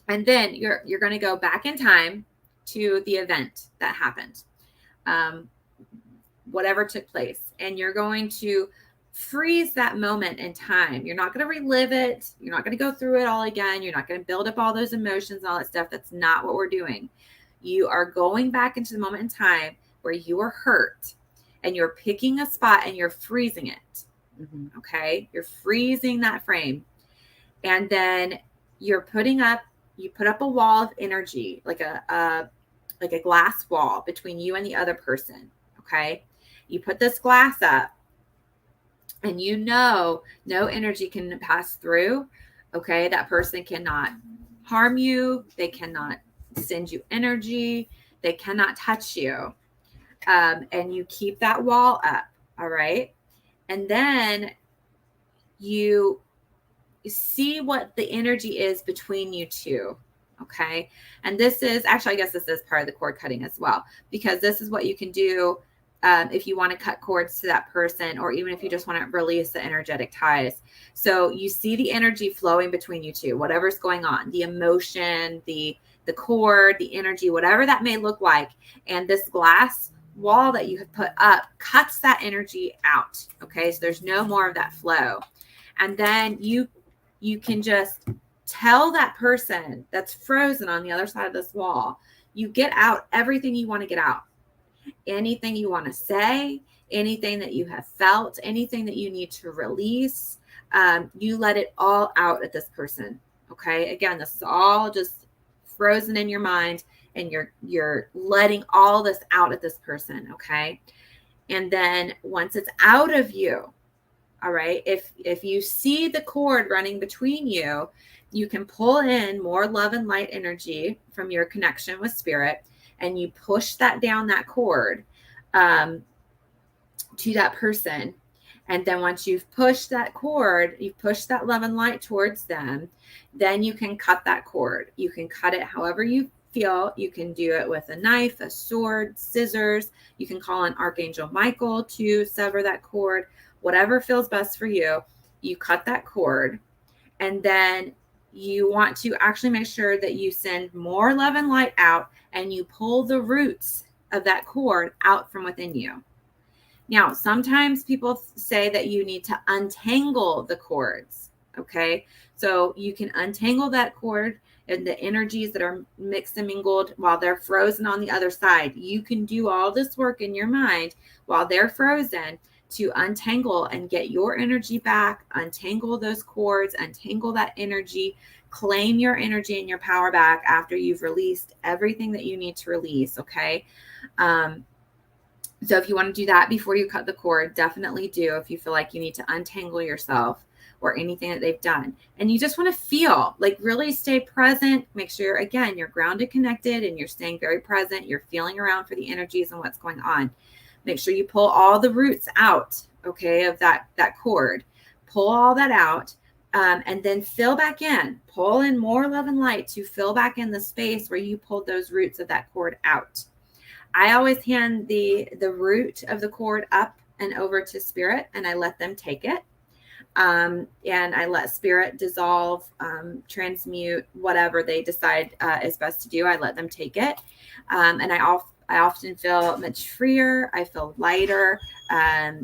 and then you're going to go back in time to the event that happened, whatever took place, and you're going to freeze that moment in time. You're not going to relive it. You're not going to go through it all again. You're not going to build up all those emotions and all that stuff. That's not what we're doing. You are going back into the moment in time where you were hurt, and you're picking a spot and you're freezing it. Okay. You're freezing that frame. And then you put up a wall of energy, like a glass wall between you and the other person. Okay. You put this glass up, and no energy can pass through. Okay. That person cannot harm you. They cannot send you energy. They cannot touch you. And you keep that wall up. All right. And then you see what the energy is between you two. Okay. And this is actually, I guess this is part of the cord cutting as well, because this is what you can do if you want to cut cords to that person, or even if you just want to release the energetic ties. So you see the energy flowing between you two, whatever's going on, the emotion, the cord, the energy, whatever that may look like. And this glass wall that you have put up cuts that energy out. Okay. So there's no more of that flow. And then you can just tell that person that's frozen on the other side of this wall, you get out everything you want to get out. Anything you want to say, anything that you have felt, anything that you need to release, you let it all out at this person. Okay. Again, this is all just frozen in your mind, and you're letting all this out at this person. Okay. And then once it's out of you, all right, if you see the cord running between you, you can pull in more love and light energy from your connection with spirit, and you push that down that cord to that person. And then once you've pushed that cord, you've pushed that love and light towards them, then you can cut that cord. You can cut it however you feel. You can do it with a knife, a sword, scissors. You can call on Archangel Michael to sever that cord. Whatever feels best for you, you cut that cord. And then you want to actually make sure that you send more love and light out, and you pull the roots of that cord out from within you. Now, sometimes people say that you need to untangle the cords. Okay. So you can untangle that cord and the energies that are mixed and mingled while they're frozen on the other side. You can do all this work in your mind while they're frozen to untangle and get your energy back, untangle those cords, untangle that energy, claim your energy and your power back after you've released everything that you need to release. Okay. So if you want to do that before you cut the cord, definitely do. If you feel like you need to untangle yourself or anything that they've done, and you just want to feel, like, really stay present, make sure, again, you're grounded, connected, and you're staying very present. You're feeling around for the energies and what's going on. Make sure you pull all the roots out, okay, of that cord. Pull all that out, and then fill back in. Pull in more love and light to fill back in the space where you pulled those roots of that cord out. I always hand the root of the cord up and over to spirit, and I let them take it. And I let spirit dissolve, transmute, whatever they decide is best to do. I let them take it. And I often feel much freer. I feel lighter. I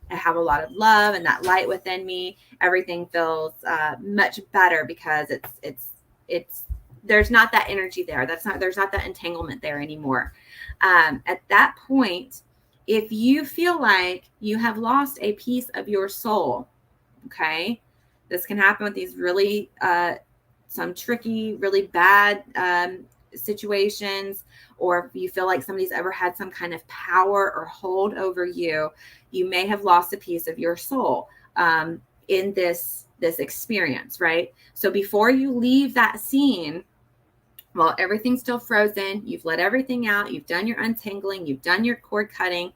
have a lot of love and that light within me. Everything feels much better because it's there's not that energy there. There's not that entanglement there anymore. At that point, if you feel like you have lost a piece of your soul, okay, this can happen with these really some tricky, really bad situations, or if you feel like somebody's ever had some kind of power or hold over you, you may have lost a piece of your soul in this experience, right? So before you leave that scene, well, everything's still frozen, you've let everything out, you've done your untangling, you've done your cord cutting,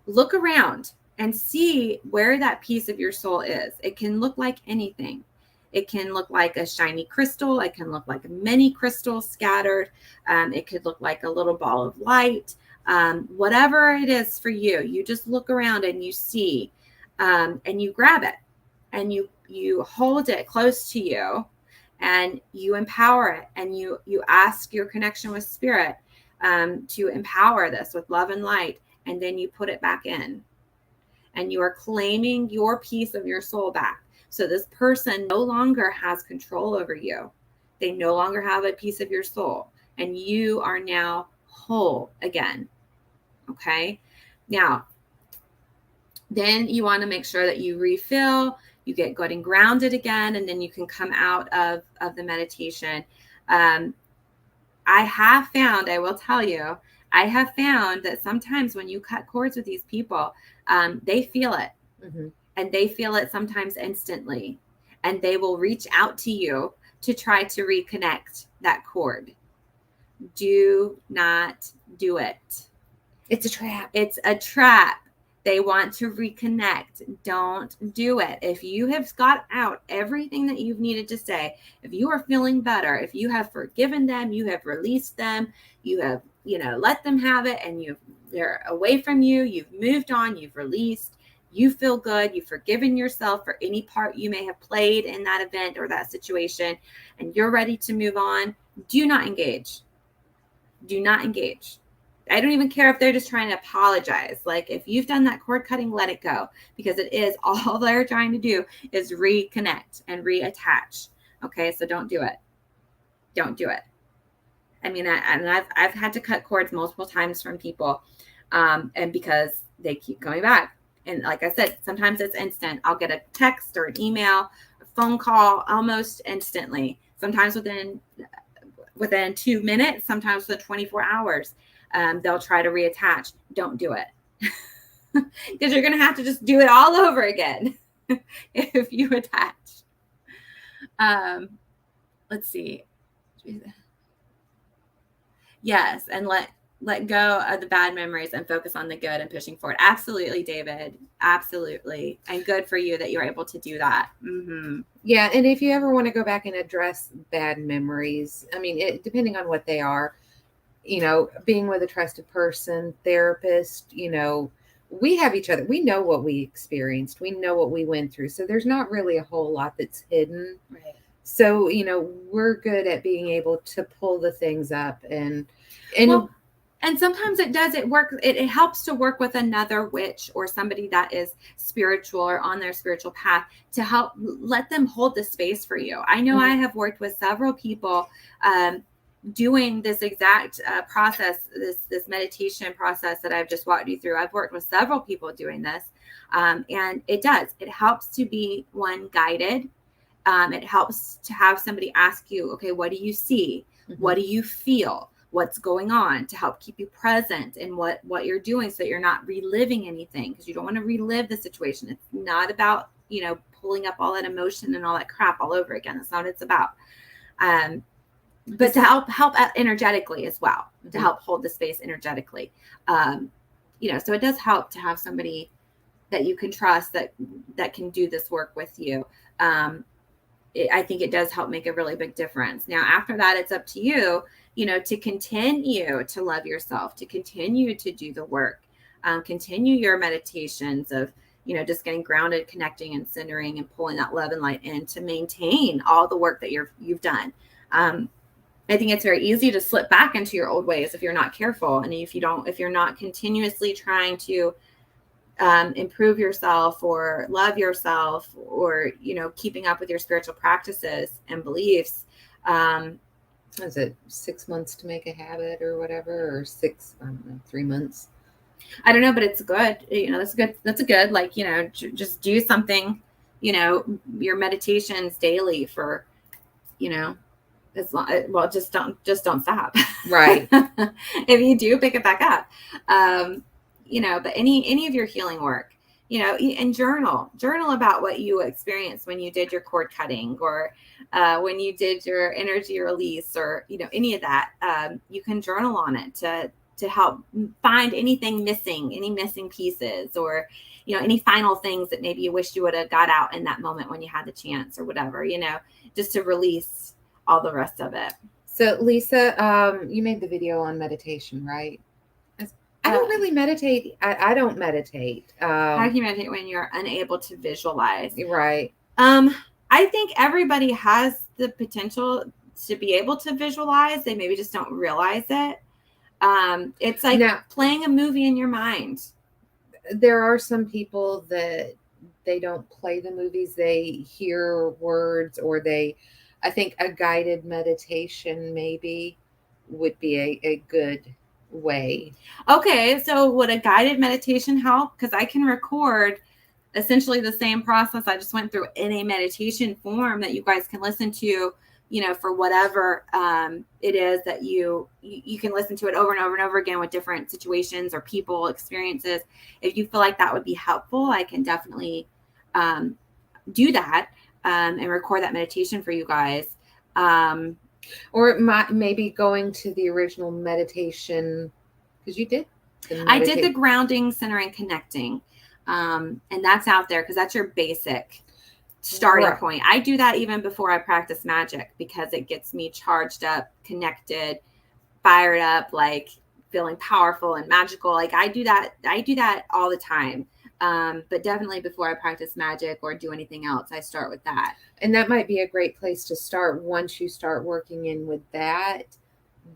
look around and see where that piece of your soul is. It can look like anything. It can look like a shiny crystal. It can look like many crystals scattered. It could look like a little ball of light. Whatever it is for you, you just look around and you see, and you grab it and you hold it close to you, and you empower it, and you ask your connection with spirit to empower this with love and light, and then you put it back in, and you are claiming your piece of your soul back. So this person no longer has control over you. They no longer have a piece of your soul, and you are now whole again. Okay. Now, then you want to make sure that you refill, you get good and grounded again, and then you can come out of the meditation. I will tell you, I have found that sometimes when you cut cords with these people, they feel it. Mm-hmm. And they feel it sometimes instantly. And they will reach out to you to try to reconnect that cord. Do not do it. It's a trap. It's a trap. They want to reconnect. Don't do it. If you have got out everything that you've needed to say, if you are feeling better, if you have forgiven them, you have released them, you have, let them have it, and they're away from you, you've moved on, you've released, you feel good, you've forgiven yourself for any part you may have played in that event or that situation, and you're ready to move on, do not engage. Do not engage. I don't even care if they're just trying to apologize. Like, if you've done that cord cutting, let it go, because it is all they're trying to do is reconnect and reattach. Okay. So don't do it. Don't do it. I mean, I've had to cut cords multiple times from people. And because they keep coming back. And like I said, sometimes it's instant. I'll get a text or an email, a phone call almost instantly. Sometimes within 2 minutes, sometimes within 24 hours. They'll try to reattach. Don't do it, because you're going to have to just do it all over again if you attach. Let's see. Yes, and let go of the bad memories and focus on the good and pushing forward. Absolutely, David. Absolutely. And good for you that you're able to do that. Mm-hmm. Yeah, and if you ever want to go back and address bad memories, I mean, depending on what they are, being with a trusted person, therapist, we have each other. We know what we experienced. We know what we went through. So there's not really a whole lot that's hidden. Right. So, we're good at being able to pull the things up and well, And sometimes it helps to work with another witch or somebody that is spiritual or on their spiritual path to help let them hold the space for you. I know I have worked with several people doing this exact process, this meditation process that I've just walked you through. I've worked with several people doing this, and it helps to be guided. It helps to have somebody ask you, okay, what do you see? What do you feel? What's going on, to help keep you present in what you're doing, so that you're not reliving anything, because you don't want to relive the situation. It's not about, pulling up all that emotion and all that crap all over again. That's not what it's about. But to help energetically as well, to help hold the space energetically. So it does help to have somebody that you can trust that can do this work with you. I think it does help make a really big difference. Now, after that, it's up to you, to continue to love yourself, to continue to do the work, continue your meditations of, just getting grounded, connecting and centering and pulling that love and light in to maintain all the work that you've done. I think it's very easy to slip back into your old ways if you're not careful. And if you're not continuously trying to improve yourself or love yourself, or, keeping up with your spiritual practices and beliefs. Is it 6 months to make a habit or whatever, or 3 months? I don't know, but it's good. That's a good, just do something, your meditations daily for, as long, well, just don't stop. Right. If you do, pick it back up. But any of your healing work, and journal about what you experienced when you did your cord cutting, or when you did your energy release, or, any of that. You can journal on it to help find anything missing, any missing pieces, or, any final things that maybe you wish you would have got out in that moment when you had the chance or whatever, just to release all the rest of it. So Lisa, you made the video on meditation, right? I don't really meditate. I don't meditate. How do you meditate when you're unable to visualize? Right. I think everybody has the potential to be able to visualize. They maybe just don't realize it. It's like playing a movie in your mind. There are some people that they don't play the movies. They hear words, or I think a guided meditation maybe would be a good way. Okay, so would a guided meditation help? Because I can record essentially the same process I just went through in a meditation form that you guys can listen to, for whatever it is that you can listen to it over and over and over again with different situations or people, experiences. If you feel like that would be helpful, I can definitely do that and record that meditation for you guys. Or it might maybe going to the original meditation, because you did. I did the grounding, centering, connecting. And that's out there because that's your basic starting point. I do that even before I practice magic, because it gets me charged up, connected, fired up, like feeling powerful and magical. Like I do that all the time. But definitely before I practice magic or do anything else, I start with that. And that might be a great place to start once you start working in with that,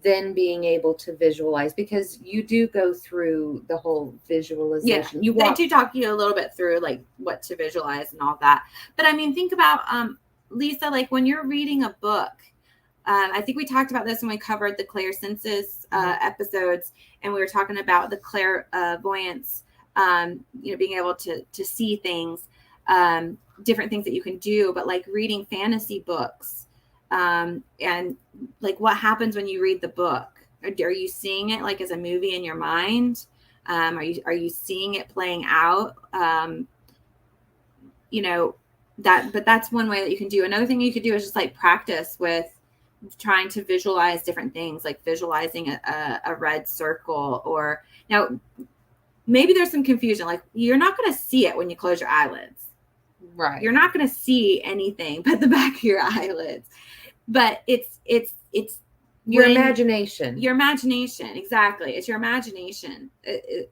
then being able to visualize, because you do go through the whole visualization. Yeah, I do talk you a little bit through like what to visualize and all that. But I mean, think about, Lisa, like when you're reading a book, I think we talked about this when we covered the clairsenses episodes, and we were talking about the clairvoyance, being able to see things, different things that you can do, but like reading fantasy books, and like what happens when you read the book? Are you seeing it like as a movie in your mind? Are you seeing it playing out? But that's one way that you can do. Another thing you could do is just like practice with trying to visualize different things, like visualizing a red circle, or now maybe there's some confusion. Like you're not going to see it when you close your eyelids. Right. You're not going to see anything but the back of your eyelids, but it's your imagination. Your imagination. Exactly. It's your imagination,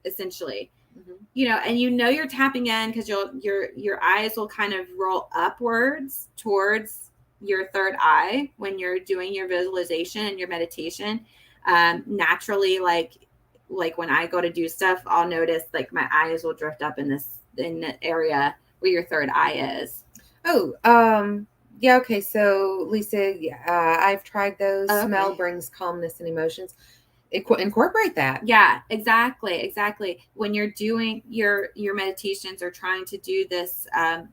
essentially. Mm-hmm. And you're tapping in because your eyes will kind of roll upwards towards your third eye when you're doing your visualization and your meditation. Naturally, like like when I go to do stuff, I'll notice like my eyes will drift up in the area where your third eye is. Oh, yeah, okay. So Lisa, I've tried those. Okay. Smell brings calmness and emotions. Incorporate that. Yeah, exactly. When you're doing your meditations or trying to do this,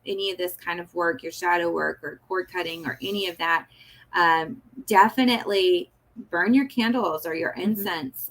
any of this kind of work, your shadow work or cord cutting or any of that, definitely burn your candles or your incense.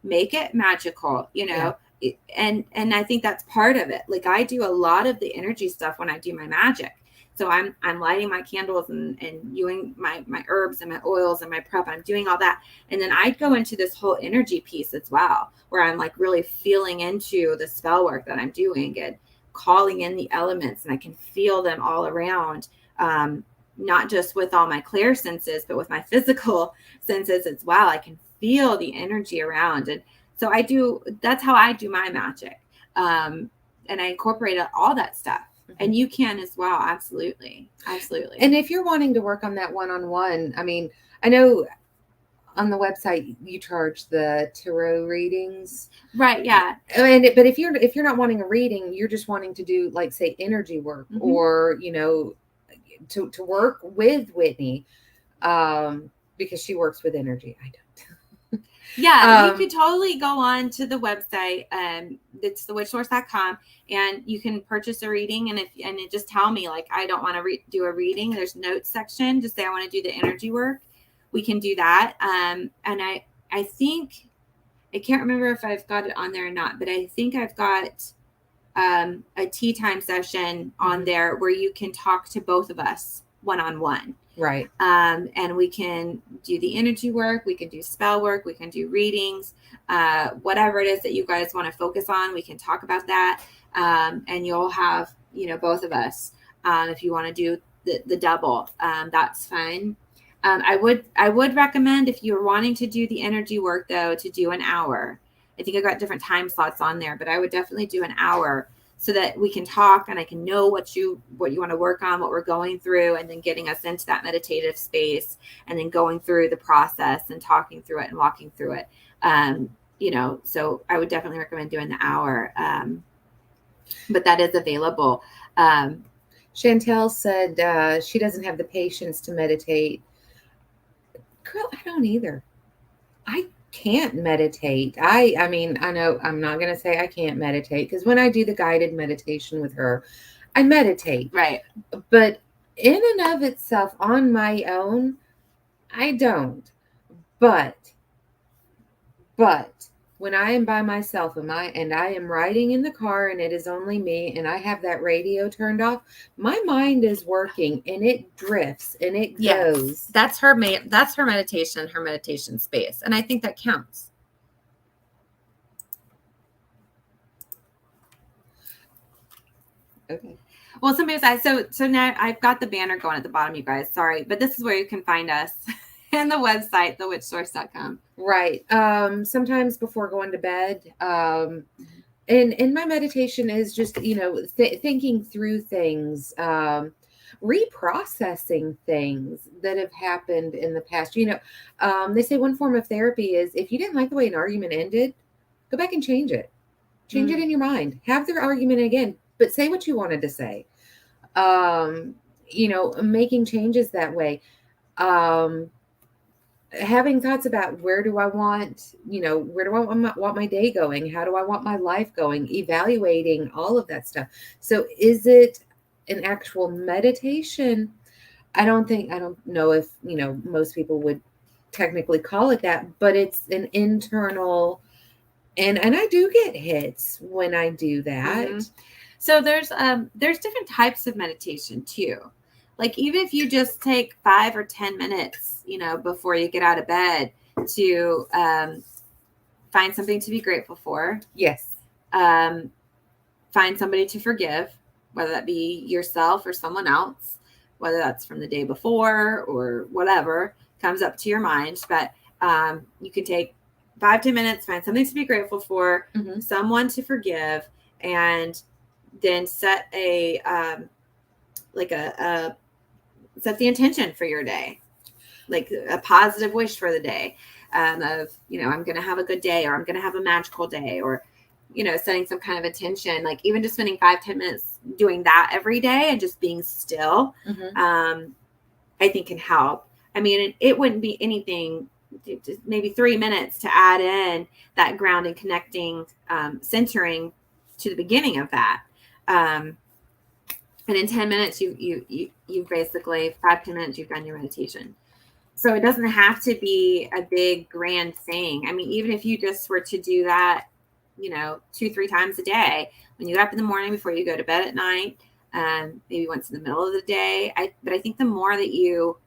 Make it magical, you know. Yeah. And I think that's part of it. Like I do a lot of the energy stuff when I do my magic. So I'm lighting my candles and doing my herbs and my oils and my prep. I'm doing all that. And then I go into this whole energy piece as well, where I'm like really feeling into the spell work that I'm doing and calling in the elements, and I can feel them all around. Not just with all my clear senses, but with my physical senses as well. I can feel the energy around. And so that's how I do my magic. And I incorporate all that stuff. And you can as well. Absolutely. And if you're wanting to work on that one-on-one, I mean, I know on the website you charge the tarot readings. Right. Yeah. But if you're not wanting a reading, you're just wanting to do like say energy work or, you know, to work with Whitney, because she works with energy. I don't. Yeah, you could totally go on to the website. It's thewitchsource.com, and you can purchase a reading. And it just tell me like I don't want to do a reading. There's notes section. Just say I want to do the energy work. We can do that. And I think I can't remember if I've got it on there or not, but I think I've got a tea time session on there where you can talk to both of us one-on-one. Right. And we can do the energy work. We can do spell work. We can do readings, whatever it is that you guys want to focus on. We can talk about that. And you'll have, you know, both of us, if you want to do the double, that's fine. I would recommend if you're wanting to do the energy work though, to do an hour. I think I've got different time slots on there, but I would definitely do an hour so that we can talk and I can know what you want to work on, what we're going through, and then getting us into that meditative space and then going through the process and talking through it and walking through it. You know, so I would definitely recommend doing the hour. But that is available. Chantel said she doesn't have the patience to meditate. Girl, I don't either. I can't meditate. I mean, I know I'm not going to say I can't meditate because when I do the guided meditation with her, I meditate. Right. But in and of itself, on my own, I don't. But when I am by myself and I am riding in the car and it is only me and I have that radio turned off, my mind is working and it drifts and it goes. That's her meditation, her meditation space. And I think that counts. Okay. Well, somebody said, so now I've got the banner going at the bottom, you guys. Sorry, but this is where you can find us. And the website, thewitchsource.com. Right. Sometimes before going to bed, and my meditation is just, you know, thinking through things, reprocessing things that have happened in the past. You know, they say one form of therapy is if you didn't like the way an argument ended, go back and change it. Change it in your mind. Have the argument again, but say what you wanted to say. You know, making changes that way. Having thoughts about where do I want my day going? How do I want my life going? Evaluating all of that stuff. So is it an actual meditation? I don't know if, you know, most people would technically call it that, but it's an internal, and I do get hits when I do that. So there's different types of meditation too. Like even if you just take 5 or 10 minutes, you know, before you get out of bed to find something to be grateful for. Yes. Find somebody to forgive, whether that be yourself or someone else, whether that's from the day before or whatever comes up to your mind. But you can take 5-10 minutes, find something to be grateful for, someone to forgive, and then set set the intention for your day, like a positive wish for the day. of, I'm going to have a good day, or I'm going to have a magical day, or, setting some kind of intention, like even just spending 5-10 minutes doing that every day and just being still, I think can help. I mean, it wouldn't be anything, just maybe 3 minutes to add in that grounding, connecting, centering to the beginning of that. And in 10 minutes, you basically 5-10 minutes, you've done your meditation. So it doesn't have to be a big grand thing. I mean, even if you just were to do that, 2-3 times a day, when you get up in the morning before you go to bed at night, maybe once in the middle of the day. But I think the more that you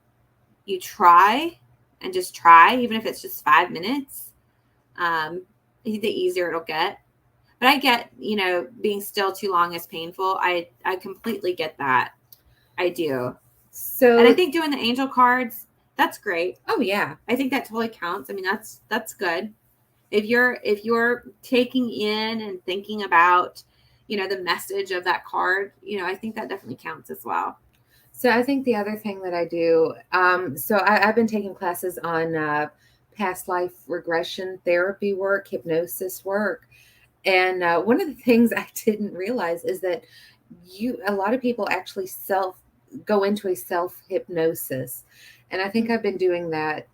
try and just try, even if it's just 5 minutes, I think the easier it'll get. But I get, being still too long is painful. I completely get that. I do. So, and I think doing the angel cards, that's great. Oh yeah. I think that totally counts. I mean, that's good. If you're taking in and thinking about, the message of that card, I think that definitely counts as well. So I think the other thing that I do, I've been taking classes on past life regression therapy work, hypnosis work. And one of the things I didn't realize is that a lot of people actually go into a self-hypnosis. And I think I've been doing that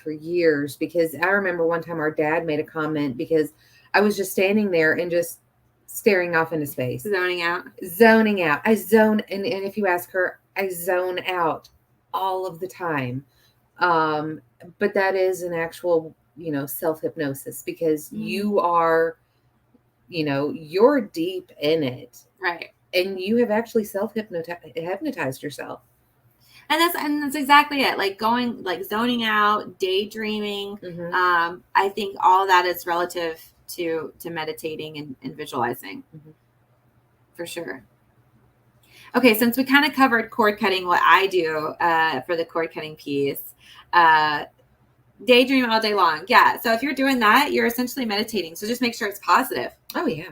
for years, because I remember one time our dad made a comment because I was just standing there and just staring off into space. Zoning out. I zone. And if you ask her, I zone out all of the time. But that is an actual, self-hypnosis, because you are, you're deep in it. Right. And you have actually hypnotized yourself. And that's exactly it. Like zoning out, daydreaming. I think all of that is relative to meditating and visualizing, for sure. Okay, since we kind of covered cord cutting, what I do for the cord cutting piece, daydream all day long. Yeah. So if you're doing that, you're essentially meditating. So just make sure it's positive. Oh yeah.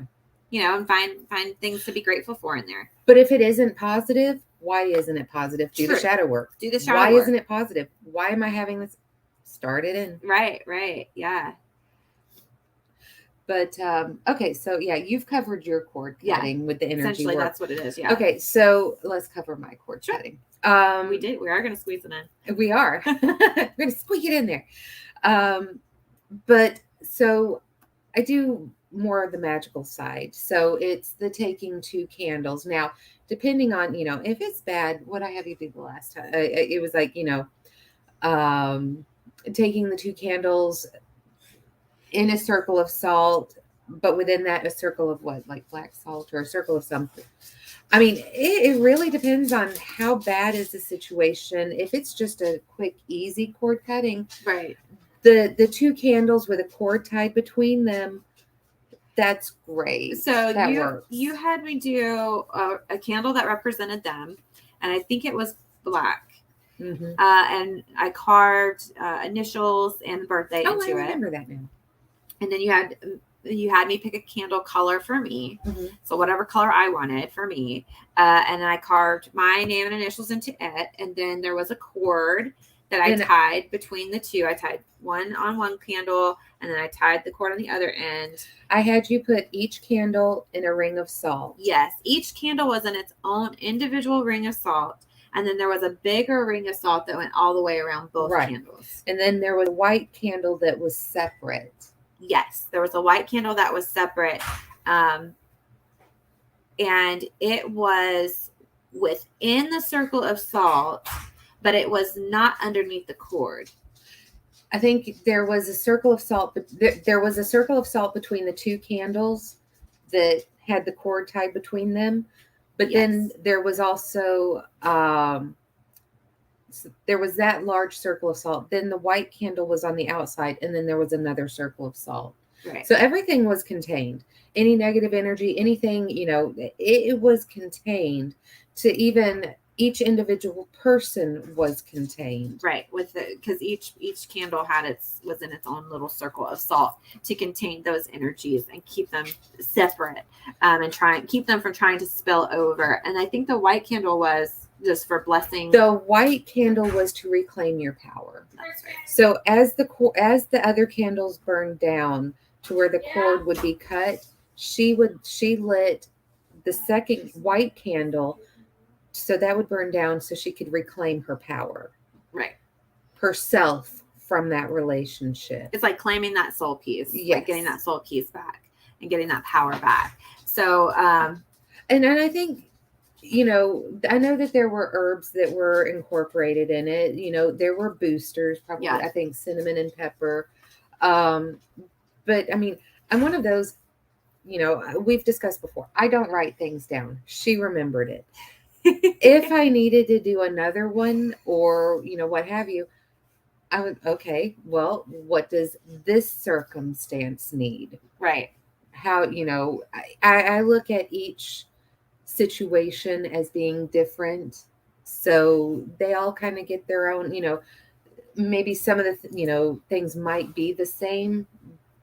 And find things to be grateful for in there. But if it isn't positive, why isn't it positive? Do the shadow work. Why isn't it positive? Why am I having this? Start it in. Right. Yeah. But okay, so yeah, you've covered your cord cutting with the energy essentially work. That's what it is. Yeah. Okay, so let's cover my cord cutting. We are going to squeeze it in. We are. We're going to squeak it in there. But so I do more of the magical side. So it's the taking 2 candles. Now, depending on, if it's bad, what I have you do the last time, it was like, taking the 2 candles in a circle of salt, but within that, a circle of what, like black salt, or a circle of something. I mean, it really depends on how bad is the situation. If it's just a quick, easy cord cutting, right? The 2 candles with a cord tied between them, that's great. So that works. You had me do a candle that represented them, and I think it was black. And I carved initials and the birthday into it. I remember that now. And then you had me pick a candle color for me. So whatever color I wanted for me. And I carved my name and initials into it. And then there was a cord that I tied between the 2. I tied one on one candle, and then I tied the cord on the other end. I had you put each candle in a ring of salt. Yes. Each candle was in its own individual ring of salt. And then there was a bigger ring of salt that went all the way around both candles. And then there was a white candle that was separate. Yes, there was a white candle that was separate. And it was within the circle of salt, but it was not underneath the cord. I think there was a circle of salt, but there was a circle of salt between the 2 candles that had the cord tied between them. But then there was also, there was that large circle of salt. Then the white candle was on the outside, and then there was another circle of salt. Right. So everything was contained. Any negative energy, anything, it was contained. To even each individual person was contained. Right. Because each candle was in its own little circle of salt to contain those energies and keep them separate, and keep them from trying to spill over. And I think the white candle was just for blessing. The white candle was to reclaim your power. That's right. So as the other candles burned down to where the cord would be cut, she lit the second white candle, so that would burn down so she could reclaim her power. Right. Herself from that relationship. It's like claiming that soul piece. Yes. Like getting that soul piece back and getting that power back. So and I think, you know, I know that there were herbs that were incorporated in it. You know, there were boosters, probably, I think cinnamon and pepper. But I mean, I'm one of those, you know, we've discussed before. I don't write things down. She remembered it. If I needed to do another one or, you know, what have you, I would, okay, well, what does this circumstance need? Right. How, you know, I look at each situation as being different. So they all kind of get their own, you know, maybe some of the, you know, things might be the same,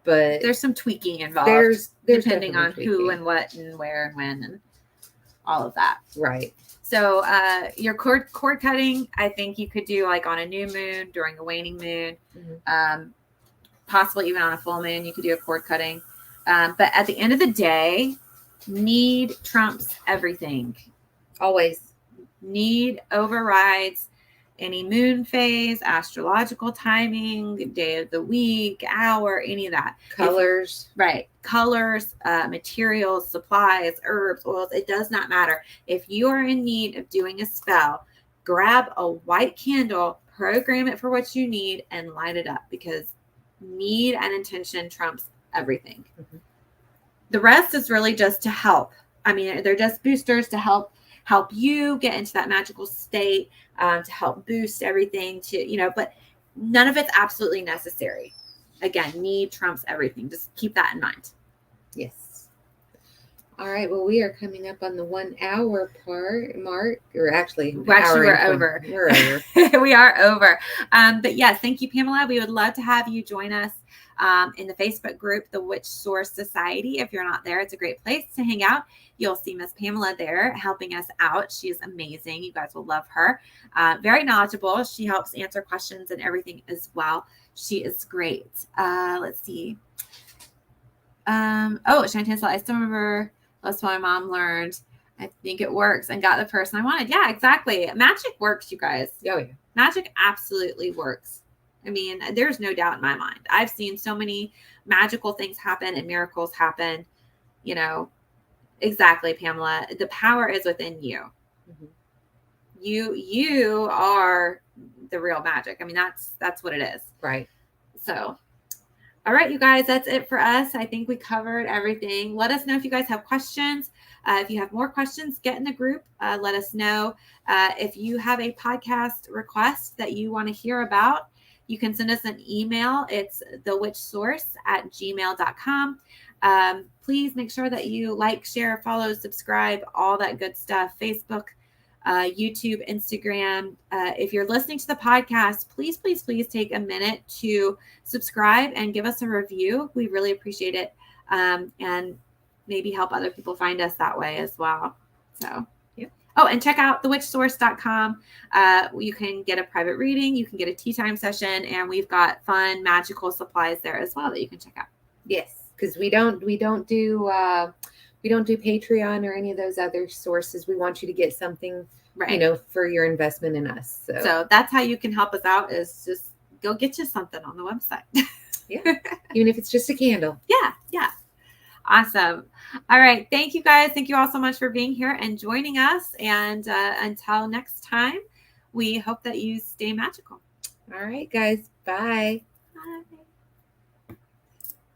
but there's some tweaking involved. There's depending on tweaking. Who and what and where and when and all of that. Right. So your cord cutting, I think you could do like on a new moon, during a waning moon, possibly even on a full moon, you could do a cord cutting. But at the end of the day, need trumps everything. Always. Need overrides any moon phase, astrological timing, day of the week, hour, any of that. Colors. Right. Colors, materials, supplies, herbs, oils. It does not matter. If you are in need of doing a spell, grab a white candle, program it for what you need, and light it up, because need and intention trumps everything. Mm-hmm. The rest is really just to help. I mean, they're just boosters to help you get into that magical state, to help boost everything, to, you know, but none of it's absolutely necessary. Again, need trumps everything. Just keep that in mind. Yes. All right. Well, we are coming up on the 1 hour mark, or actually, we're over. We're over. We are over. But yes, thank you, Pamela. We would love to have you join us in the Facebook group, The Witch Source Society. If you're not there, it's a great place to hang out. You'll see Miss Pamela there helping us out. She is amazing. You guys will love her. Very knowledgeable. She helps answer questions and everything as well. She is great. Let's see. Shantae, I still remember that's what my mom learned. I think it works and got the person I wanted. Yeah, exactly. Magic works, you guys. Oh, yeah. Magic absolutely works. I mean, there's no doubt in my mind. I've seen so many magical things happen and miracles happen. You know, exactly, Pamela. The power is within you. Mm-hmm. You are the real magic. I mean, that's what it is. Right. So, all right, you guys, that's it for us. I think we covered everything. Let us know if you guys have questions. If you have more questions, get in the group. Let us know. If you have a podcast request that you want to hear about, you can send us an email. It's thewitchsource@gmail.com. Please make sure that you like, share, follow, subscribe, all that good stuff. Facebook, YouTube, Instagram. If you're listening to the podcast, please take a minute to subscribe and give us a review. We really appreciate it. And maybe help other people find us that way as well. So, yep. Oh, and check out thewitchsource.com. You can get a private reading. You can get a tea time session, and we've got fun magical supplies there as well that you can check out. Yes, because we don't do Patreon or any of those other sources. We want you to get something, right, you know, for your investment in us. So that's how you can help us out, is just go get you something on the website. Yeah. Even if it's just a candle. Yeah. Awesome. All right. Thank you, guys. Thank you all so much for being here and joining us. And until next time, we hope that you stay magical. All right, guys. Bye. Bye.